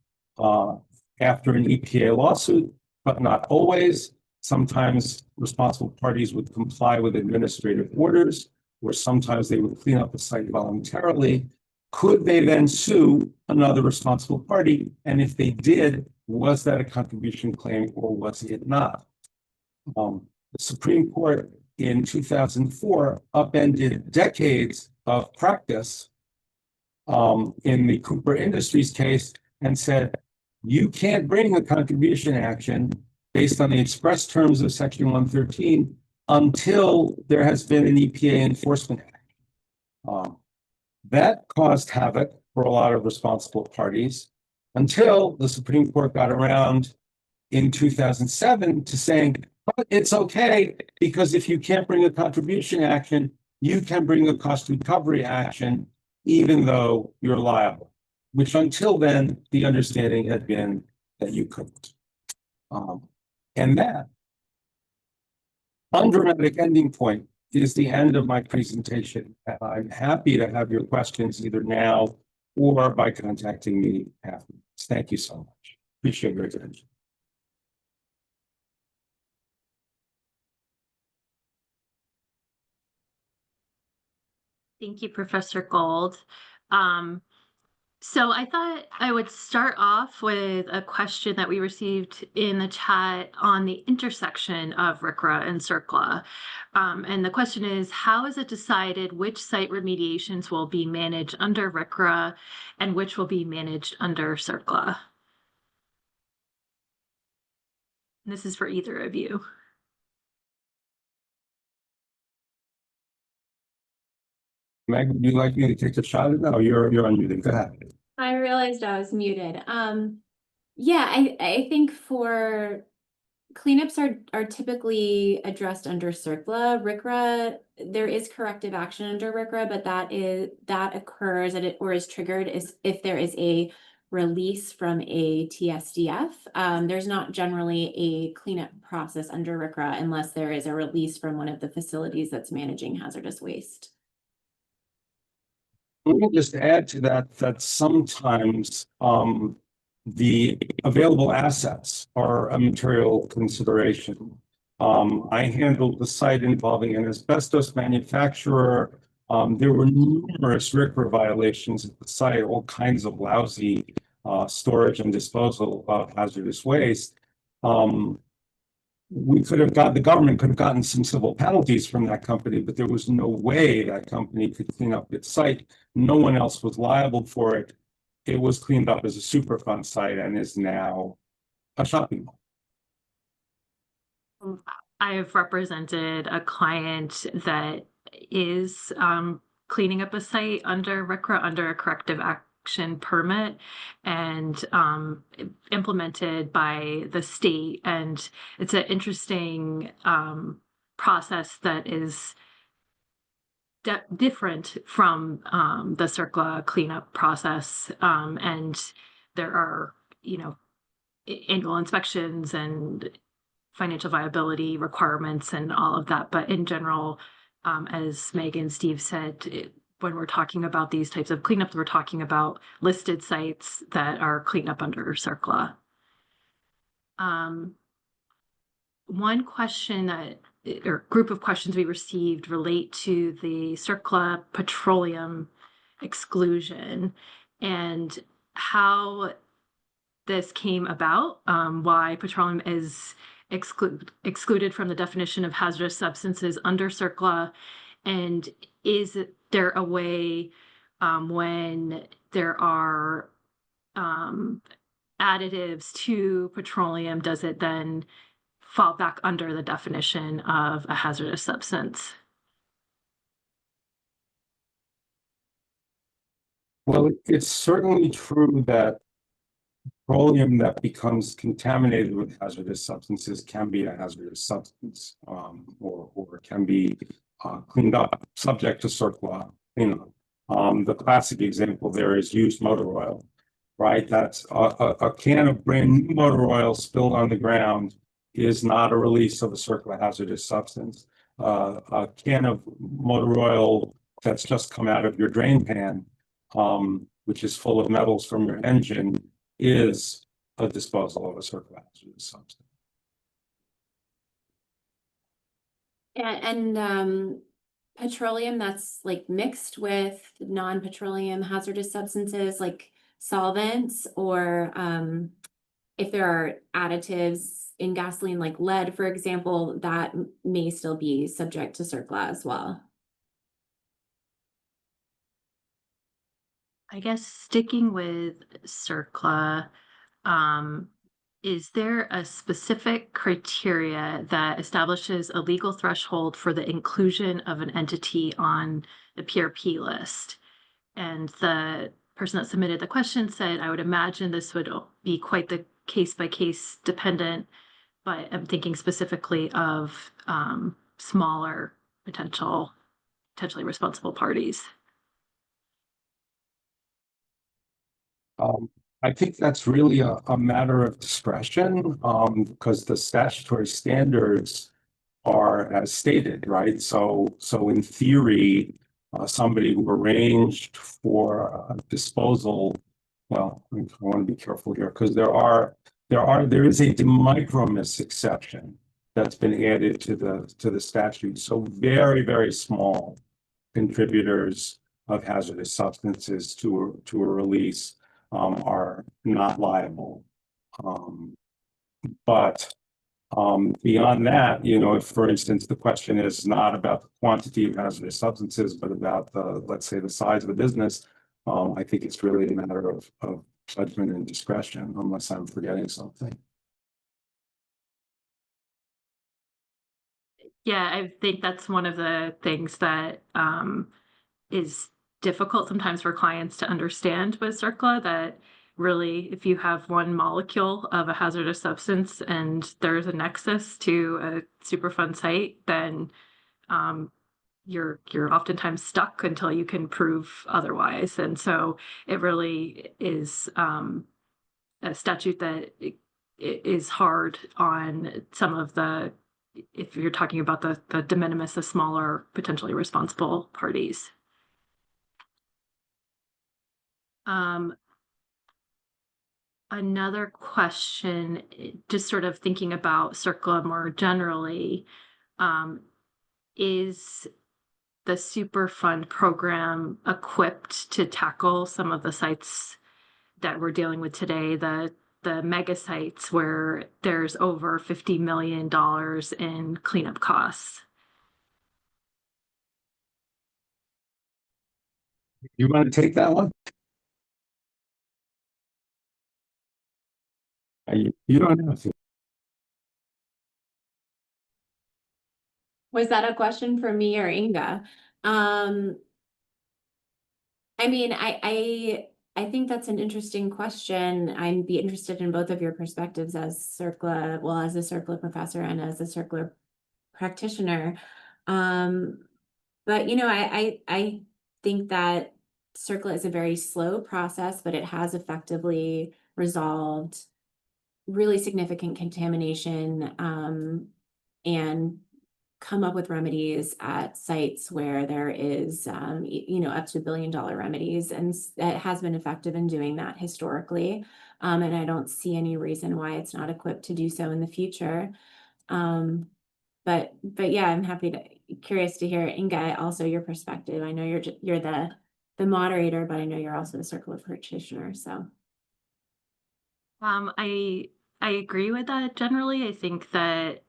after an EPA lawsuit, but not always. Sometimes responsible parties would comply with administrative orders, or sometimes they would clean up the site voluntarily. Could they then sue another responsible party? And if they did, was that a contribution claim or was it not? The Supreme Court in 2004 upended decades of practice in the Cooper Industries case and said, you can't bring a contribution action based on the express terms of Section 113 until there has been an EPA enforcement action. That caused havoc for a lot of responsible parties until the Supreme Court got around in 2007 to saying, but it's okay, because if you can't bring a contribution action, you can bring a cost recovery action, even though you're liable, which until then, the understanding had been that you couldn't. And that undramatic ending point is the end of my presentation. I'm happy to have your questions either now or by contacting me afterwards. Thank you so much. Appreciate your attention. Thank you, Professor Gold. So I thought I would start off with a question that we received in the chat on the intersection of RCRA and CERCLA. And the question is, how is it decided which site remediations will be managed under RCRA and which will be managed under CERCLA? And this is for either of you. Meg, would you like me to take a shot at that? Oh, you're unmuted. Go ahead. I realized I was muted. Yeah, I think for cleanups are typically addressed under CERCLA. RCRA, there is corrective action under RCRA, but that occurs or is triggered if there is a release from a TSDF. There's not generally a cleanup process under RCRA unless there is a release from one of the facilities that's managing hazardous waste. Let me just add to that sometimes the available assets are a material consideration. I handled the site involving an asbestos manufacturer. There were numerous RCRA violations at the site, all kinds of lousy storage and disposal of hazardous waste. The government could have gotten some civil penalties from that company, but there was no way that company could clean up its site. No one else was liable for it. It was cleaned up as a Superfund site and is now a shopping mall. I have represented a client that is cleaning up a site under RCRA, under a corrective action permit, and implemented by the state. And it's an interesting process that is different from the CERCLA cleanup process. And there are, annual inspections and financial viability requirements and all of that. But in general, as Meg and Steve said, when we're talking about these types of cleanups, we're talking about listed sites that are cleaned up under CERCLA. One question or group of questions we received relate to the CERCLA petroleum exclusion and how this came about, why petroleum is excluded from the definition of hazardous substances under CERCLA, and is there a way when there are additives to petroleum, does it then fall back under the definition of a hazardous substance? Well, it's certainly true that petroleum that becomes contaminated with hazardous substances can be a hazardous substance, or can be cleaned up, subject to CERCLA cleanup. The classic example there is used motor oil, right? That's a can of brand new motor oil spilled on the ground is not a release of a CERCLA hazardous substance. A can of motor oil that's just come out of your drain pan, which is full of metals from your engine, is a disposal of a CERCLA hazardous substance. And petroleum that's like mixed with non-petroleum hazardous substances like solvents, or if there are additives in gasoline like lead, for example, that may still be subject to CERCLA as well. I guess sticking with CERCLA, is there a specific criteria that establishes a legal threshold for the inclusion of an entity on the PRP list? And the person that submitted the question said, I would imagine this would be quite the case-by-case dependent, but I'm thinking specifically of smaller potentially responsible parties. I think that's really a matter of discretion, because the statutory standards are as stated, right? So in theory, somebody who arranged for disposal, well, I want to be careful here because there is a de micromis exception that's been added to the statute. So very, very small contributors of hazardous substances to a release are not liable. But beyond that, if, for instance, the question is not about the quantity of hazardous substances, but about let's say, the size of the business, I think it's really a matter of judgment and discretion, unless I'm forgetting something. Yeah, I think that's one of the things that is difficult sometimes for clients to understand with CERCLA, that really, if you have one molecule of a hazardous substance and there's a nexus to a Superfund site, then you're oftentimes stuck until you can prove otherwise. And so it really is a statute that is hard on some of the, if you're talking about the de minimis, the smaller potentially responsible parties. another question, just sort of thinking about CERCLA more generally, is the Superfund program equipped to tackle some of the sites that we're dealing with today, the mega sites where there's over $50 million in cleanup costs? You want to take that one? You don't have to. Was that a question for me or Inga? I mean, I think that's an interesting question. I'd be interested in both of your perspectives as CERCLA, well, as a CERCLA professor and as a CERCLA practitioner. But I think that CERCLA is a very slow process, but it has effectively resolved really significant contamination and come up with remedies at sites where there is, up to $1 billion remedies, and it has been effective in doing that historically. And I don't see any reason why it's not equipped to do so in the future. But yeah, I'm curious to hear, Inga, also your perspective. I know you're the moderator, but I know you're also the CERCLA practitioner. So, I agree with that generally. I think that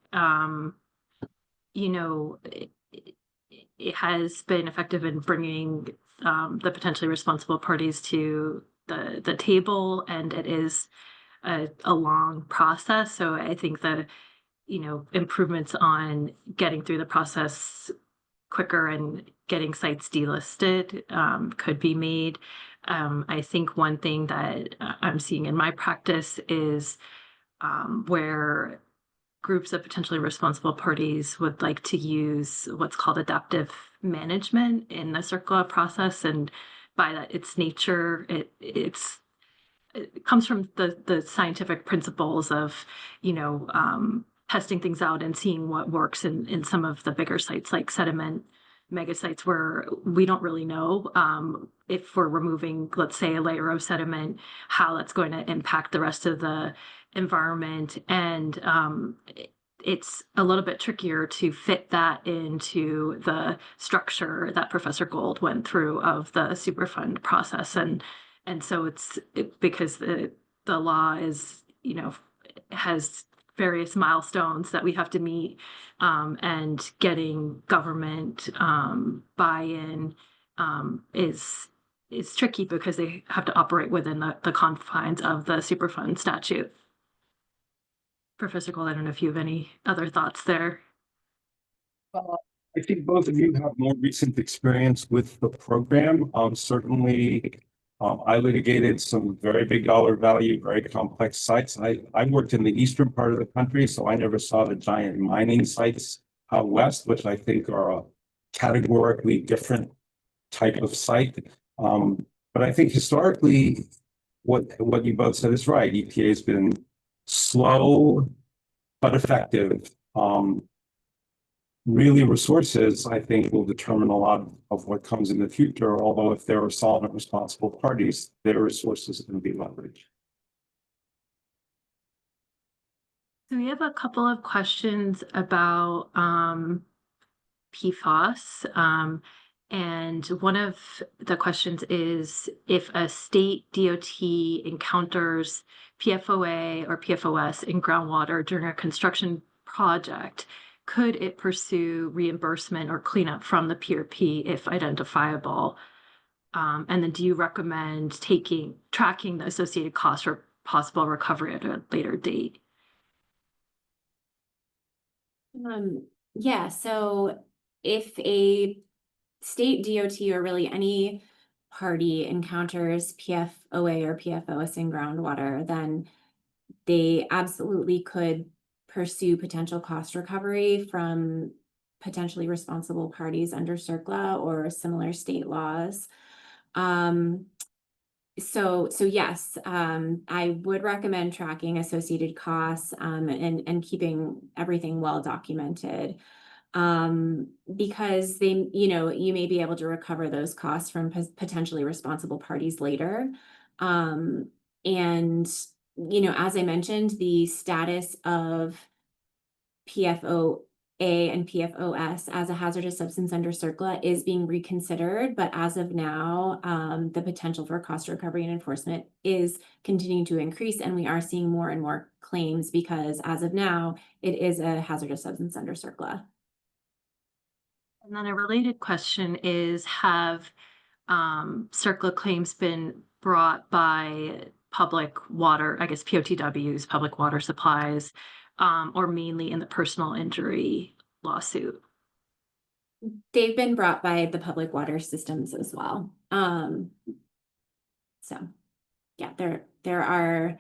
it has been effective in bringing the potentially responsible parties to the table, and it is a long process. So I think that improvements on getting through the process quicker and getting sites delisted could be made. I think one thing that I'm seeing in my practice is where groups of potentially responsible parties would like to use what's called adaptive management in the CERCLA process. And by that, its nature, it comes from the scientific principles of, testing things out and seeing what works in some of the bigger sites like sediment mega sites where we don't really know if we're removing, let's say, a layer of sediment, how that's going to impact the rest of the environment. And it's a little bit trickier to fit that into the structure that Professor Gold went through of the Superfund process. And so it's because the law is, has various milestones that we have to meet, and getting government buy-in is tricky because they have to operate within the confines of the Superfund statute. Professor Gold, I don't know if you have any other thoughts there. I think both of you have more recent experience with the program. Certainly, I litigated some very big dollar value, very complex sites. I worked in the eastern part of the country, so I never saw the giant mining sites out west, which I think are a categorically different type of site. But I think historically, what you both said is right. EPA has been slow but effective. Really, resources, I think, will determine a lot of what comes in the future, although if there are solvent responsible parties, their resources can be leveraged. So we have a couple of questions about PFAS. And one of the questions is, if a state DOT encounters PFOA or PFOS in groundwater during a construction project, could it pursue reimbursement or cleanup from the PRP if identifiable? And then do you recommend tracking the associated costs for possible recovery at a later date? Yeah, so if a state DOT or really any party encounters PFOA or PFOS in groundwater, then they absolutely could pursue potential cost recovery from potentially responsible parties under CERCLA or similar state laws. So yes, I would recommend tracking associated costs and keeping everything well documented, because you may be able to recover those costs from potentially responsible parties later. And as I mentioned, the status of PFOA and PFOS as a hazardous substance under CERCLA is being reconsidered, but as of now, the potential for cost recovery and enforcement is continuing to increase, and we are seeing more and more claims because as of now, it is a hazardous substance under CERCLA. And then a related question is, have CERCLA claims been brought by public water, I guess POTWs, public water supplies, or mainly in the personal injury lawsuit? They've been brought by the public water systems as well. So yeah, there are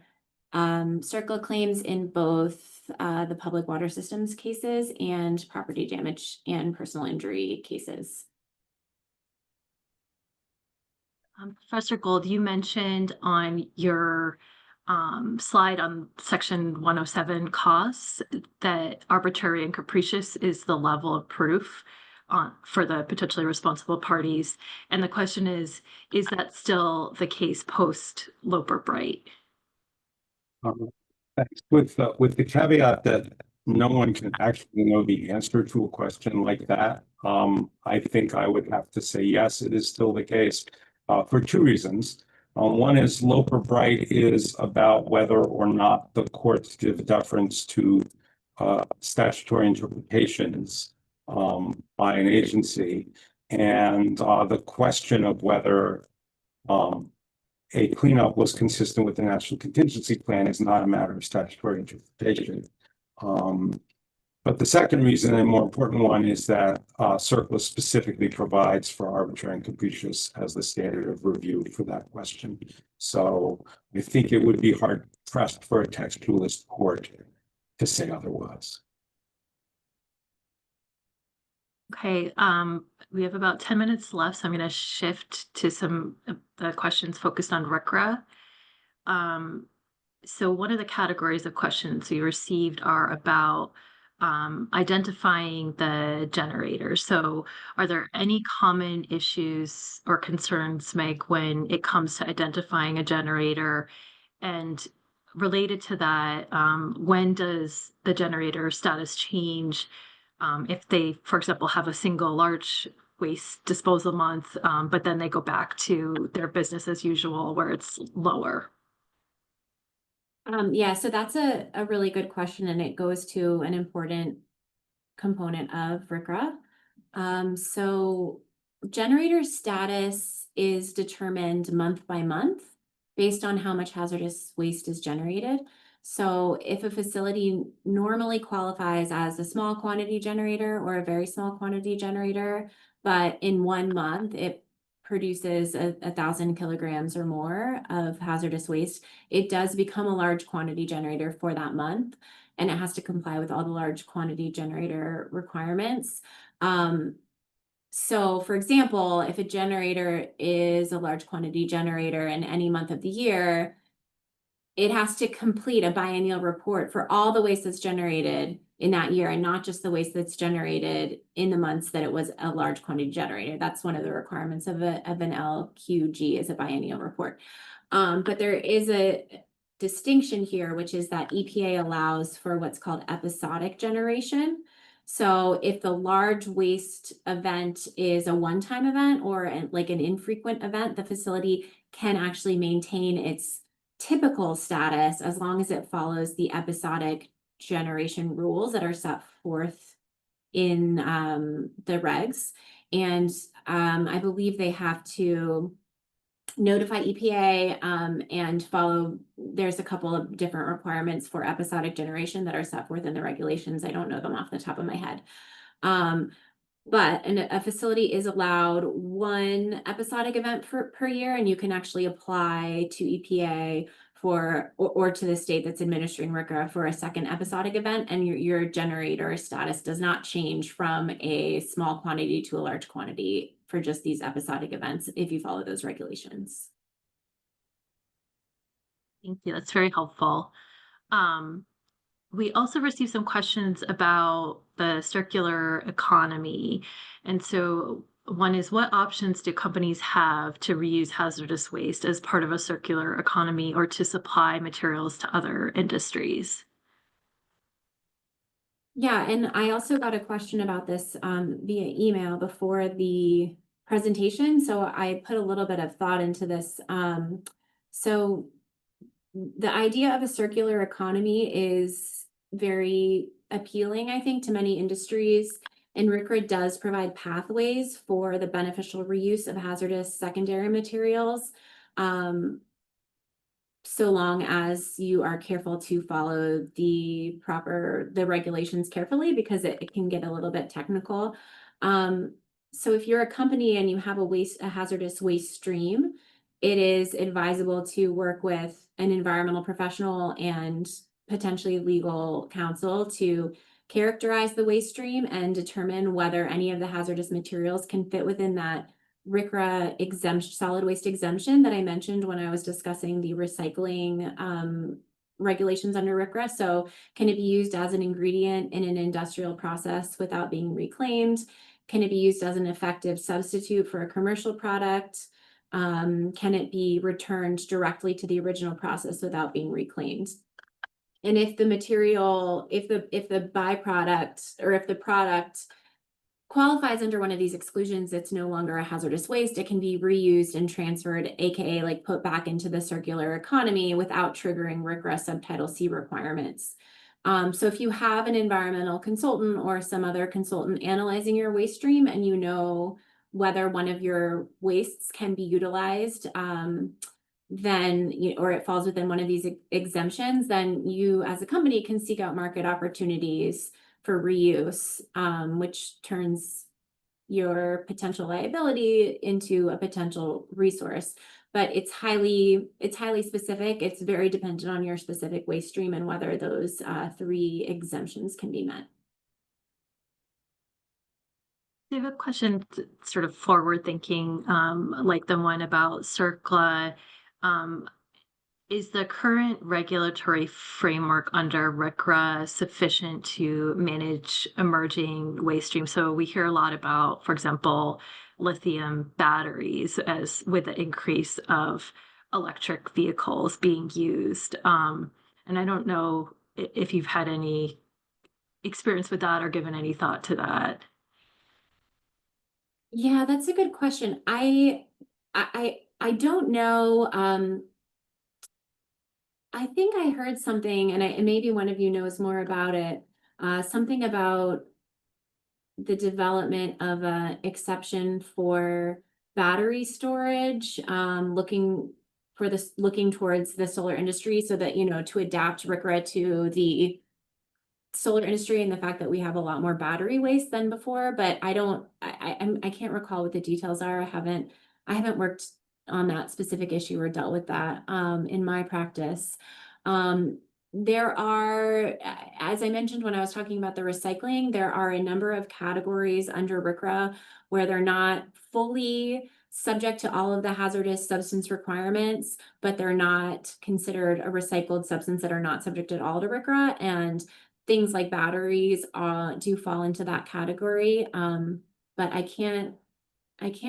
CERCLA claims in both the public water systems cases and property damage and personal injury cases. Professor Gold, you mentioned on your slide on section 107 costs that arbitrary and capricious is the level of proof for the potentially responsible parties. And the question is that still the case post Loper-Bright? Thanks. With the caveat that no one can actually know the answer to a question like that, I think I would have to say yes, it is still the case for two reasons. One is Loper-Bright is about whether or not the courts give deference to statutory interpretations by an agency, and the question of whether a cleanup was consistent with the National Contingency Plan is not a matter of statutory interpretation. But the second reason, and more important one, is that CERCLA specifically provides for arbitrary and capricious as the standard of review for that question. So I think it would be hard pressed for a textualist court to say otherwise. Okay, we have about 10 minutes left, so I'm going to shift to some of the questions focused on RCRA. So one of the categories of questions we received are about identifying the generator. So are there any common issues or concerns, Meg, when it comes to identifying a generator? And related to that, when does the generator status change if they, for example, have a single large waste disposal month, but then they go back to their business as usual where it's lower? Yeah, so that's a really good question, and it goes to an important component of RCRA. So generator status is determined month by month based on how much hazardous waste is generated. So if a facility normally qualifies as a small quantity generator or a very small quantity generator, but in 1 month it produces 1,000 kilograms or more of hazardous waste, it does become a large quantity generator for that month, and it has to comply with all the large quantity generator requirements. So for example, if a generator is a large quantity generator in any month of the year, it has to complete a biennial report for all the waste that's generated in that year, and not just the waste that's generated in the months that it was a large quantity generator. That's one of the requirements of an LQG, is a biennial report. But there is a distinction here, which is that EPA allows for what's called episodic generation. So if the large waste event is a one-time event or like an infrequent event, the facility can actually maintain its typical status as long as it follows the episodic generation rules that are set forth in the regs. And I believe they have to notify EPA and follow, there's a couple of different requirements for episodic generation that are set forth in the regulations. I don't know them off the top of my head. But a facility is allowed one episodic event per year, and you can actually apply to EPA for or to the state that's administering RCRA for a second episodic event, and your generator status does not change from a small quantity to a large quantity for just these episodic events if you follow those regulations. Thank you. That's very helpful. We also received some questions about the circular economy. And so One is, what options do companies have to reuse hazardous waste as part of a circular economy or to supply materials to other industries? Yeah, and I also got a question about this via email before the presentation, so I put a little bit of thought into this. So the idea of a circular economy is very appealing, I think, to many industries. And RCRA does provide pathways for the beneficial reuse of hazardous secondary materials, so long as you are careful to follow the regulations carefully, because it can get a little bit technical. So if you're a company and you have a hazardous waste stream, it is advisable to work with an environmental professional and potentially legal counsel to characterize the waste stream and determine whether any of the hazardous materials can fit within that RCRA exemption, solid waste exemption that I mentioned when I was discussing the recycling regulations under RCRA. So can it be used as an ingredient in an industrial process without being reclaimed? Can it be used as an effective substitute for a commercial product? Can it be returned directly to the original process without being reclaimed? And if the material, if the byproduct, or if the product qualifies under one of these exclusions, it's no longer a hazardous waste, it can be reused and transferred, aka like put back into the circular economy without triggering RCRA Subtitle C requirements. So if you have an environmental consultant or some other consultant analyzing your waste stream, and you know whether one of your wastes can be utilized, then, or it falls within one of these exemptions, then you as a company can seek out market opportunities for reuse, which turns your potential liability into a potential resource. But it's highly specific. It's very dependent on your specific waste stream and whether those 3 exemptions can be met. I have a question, sort of forward thinking, like the one about CERCLA. Is the current regulatory framework under RCRA sufficient to manage emerging waste streams? So we hear a lot about, for example, lithium batteries as with the increase of electric vehicles being used. And I don't know if you've had any experience with that or given any thought to that. Yeah, that's a good question. I don't know. I think I heard something, and maybe one of you knows more about it. Something about the development of an exception for battery storage, looking towards the solar industry, so that, to adapt RCRA to the solar industry and the fact that we have a lot more battery waste than before. But I can't recall what the details are. I haven't worked on that specific issue or dealt with that in my practice. There are, as I mentioned when I was talking about the recycling, there are a number of categories under RCRA where they're not fully subject to all of the hazardous substance requirements, but they're not considered a recycled substance, that are not subject at all to RCRA. And things like batteries do fall into that category. But I can't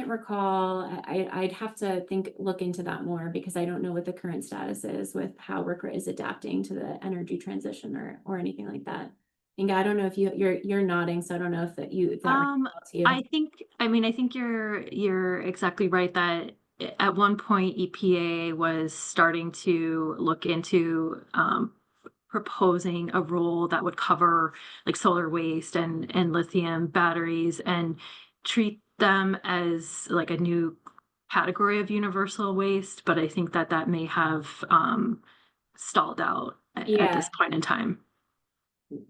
recall. I'd have to look into that more, because I don't know what the current status is with how RCRA is adapting to the energy transition or anything like that. Inga, I don't know if you're nodding, so I don't know if that rings a bell to you. I think you're exactly right that at one point EPA was starting to look into proposing a rule that would cover like solar waste and lithium batteries and treat them as like a new category of universal waste, but I think that may have stalled out at this point in time.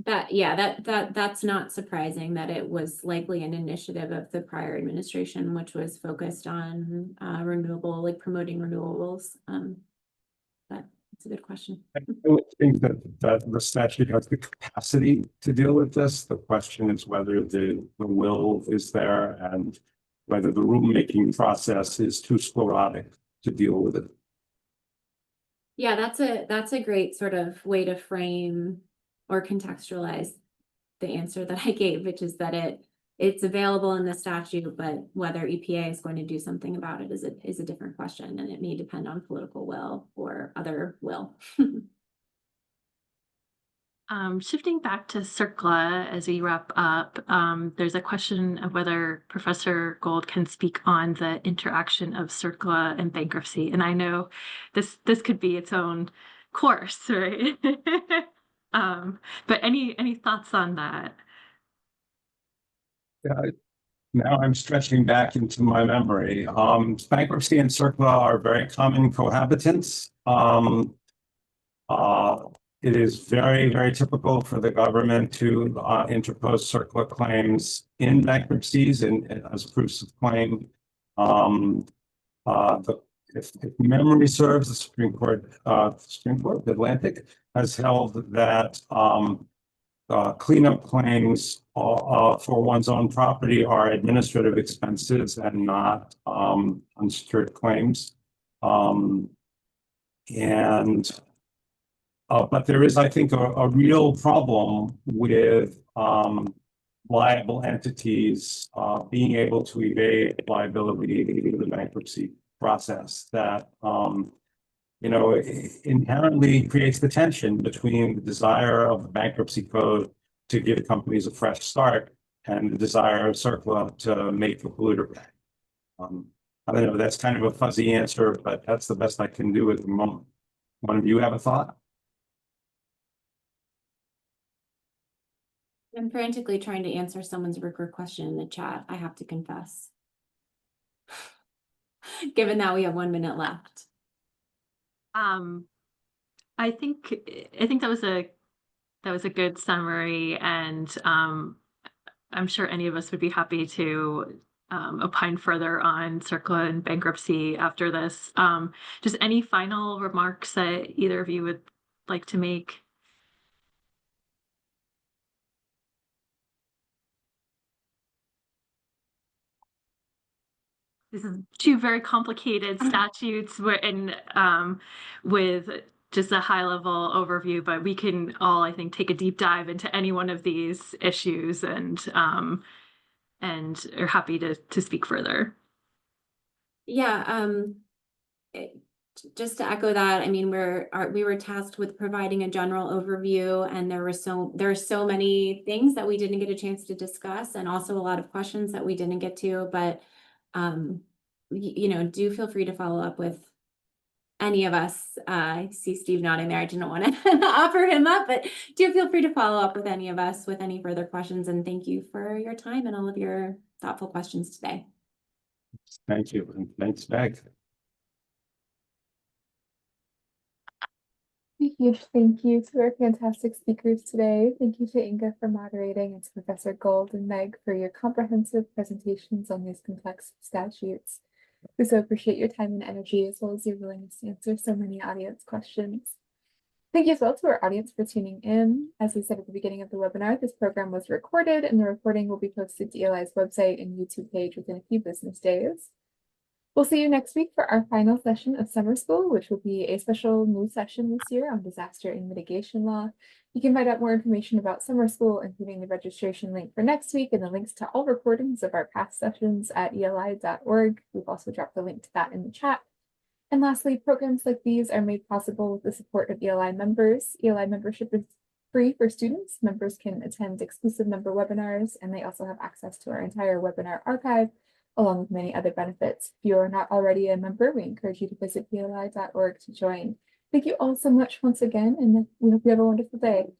That's not surprising, that it was likely an initiative of the prior administration, which was focused on promoting renewables. But it's a good question. I would think that the statute has the capacity to deal with this. The question is whether the will is there, and whether the rulemaking process is too sclerotic to deal with it. Yeah, that's a great sort of way to frame or contextualize the answer that I gave, which is that it's available in the statute, but whether EPA is going to do something about it is a different question, and it may depend on political will or other will. Shifting back to CERCLA as we wrap up, there's a question of whether Professor Gold can speak on the interaction of CERCLA and bankruptcy. And I know this could be its own course, right? But any thoughts on that? Now I'm stretching back into my memory. Bankruptcy and CERCLA are very common cohabitants. It is very, very typical for the government to interpose CERCLA claims in bankruptcies and as proofs of claim. If memory serves, the Supreme Court of Atlantic has held that cleanup claims for one's own property are administrative expenses and not unsecured claims. But there is, I think, a real problem with liable entities being able to evade liability through the bankruptcy process that, inherently creates the tension between the desire of the bankruptcy code to give companies a fresh start and the desire of CERCLA to make the polluter pay. I don't know, that's kind of a fuzzy answer, but that's the best I can do at the moment. One of you have a thought? I'm frantically trying to answer someone's Rutgers question in the chat, I have to confess. Given that we have 1 minute left. I think that was a good summary, and I'm sure any of us would be happy to opine further on CERCLA and bankruptcy after this. Just any final remarks that either of you would like to make? This is two very complicated statutes and with just a high level overview, but we can all, I think, take a deep dive into any one of these issues and are happy to speak further. Yeah, just to echo that, I mean, we were tasked with providing a general overview, and there are so many things that we didn't get a chance to discuss, and also a lot of questions that we didn't get to, but do feel free to follow up with any of us. I see Steve nodding there. I didn't want to offer him up, but do feel free to follow up with any of us with any further questions. And thank you for your time and all of your thoughtful questions today. Thank you. And thanks, Meg. Thank you to our fantastic speakers today. Thank you to Inga for moderating and to Professor Gold and Meg for your comprehensive presentations on these complex statutes. We so appreciate your time and energy, as well as your willingness to answer so many audience questions. Thank you as well to our audience for tuning in. As we said at the beginning of the webinar, this program was recorded, and the recording will be posted to ELI's website and YouTube page within a few business days. We'll see you next week for our final session of summer school, which will be a special new session this year on disaster and mitigation law. You can find out more information about summer school, including the registration link for next week and the links to all recordings of our past sessions at eli.org. We've also dropped the link to that in the chat. And lastly, programs like these are made possible with the support of ELI members. ELI membership is free for students. Members can attend exclusive member webinars, and they also have access to our entire webinar archive, along with many other benefits. If you are not already a member, we encourage you to visit eli.org to join. Thank you all so much once again, and we hope you have a wonderful day.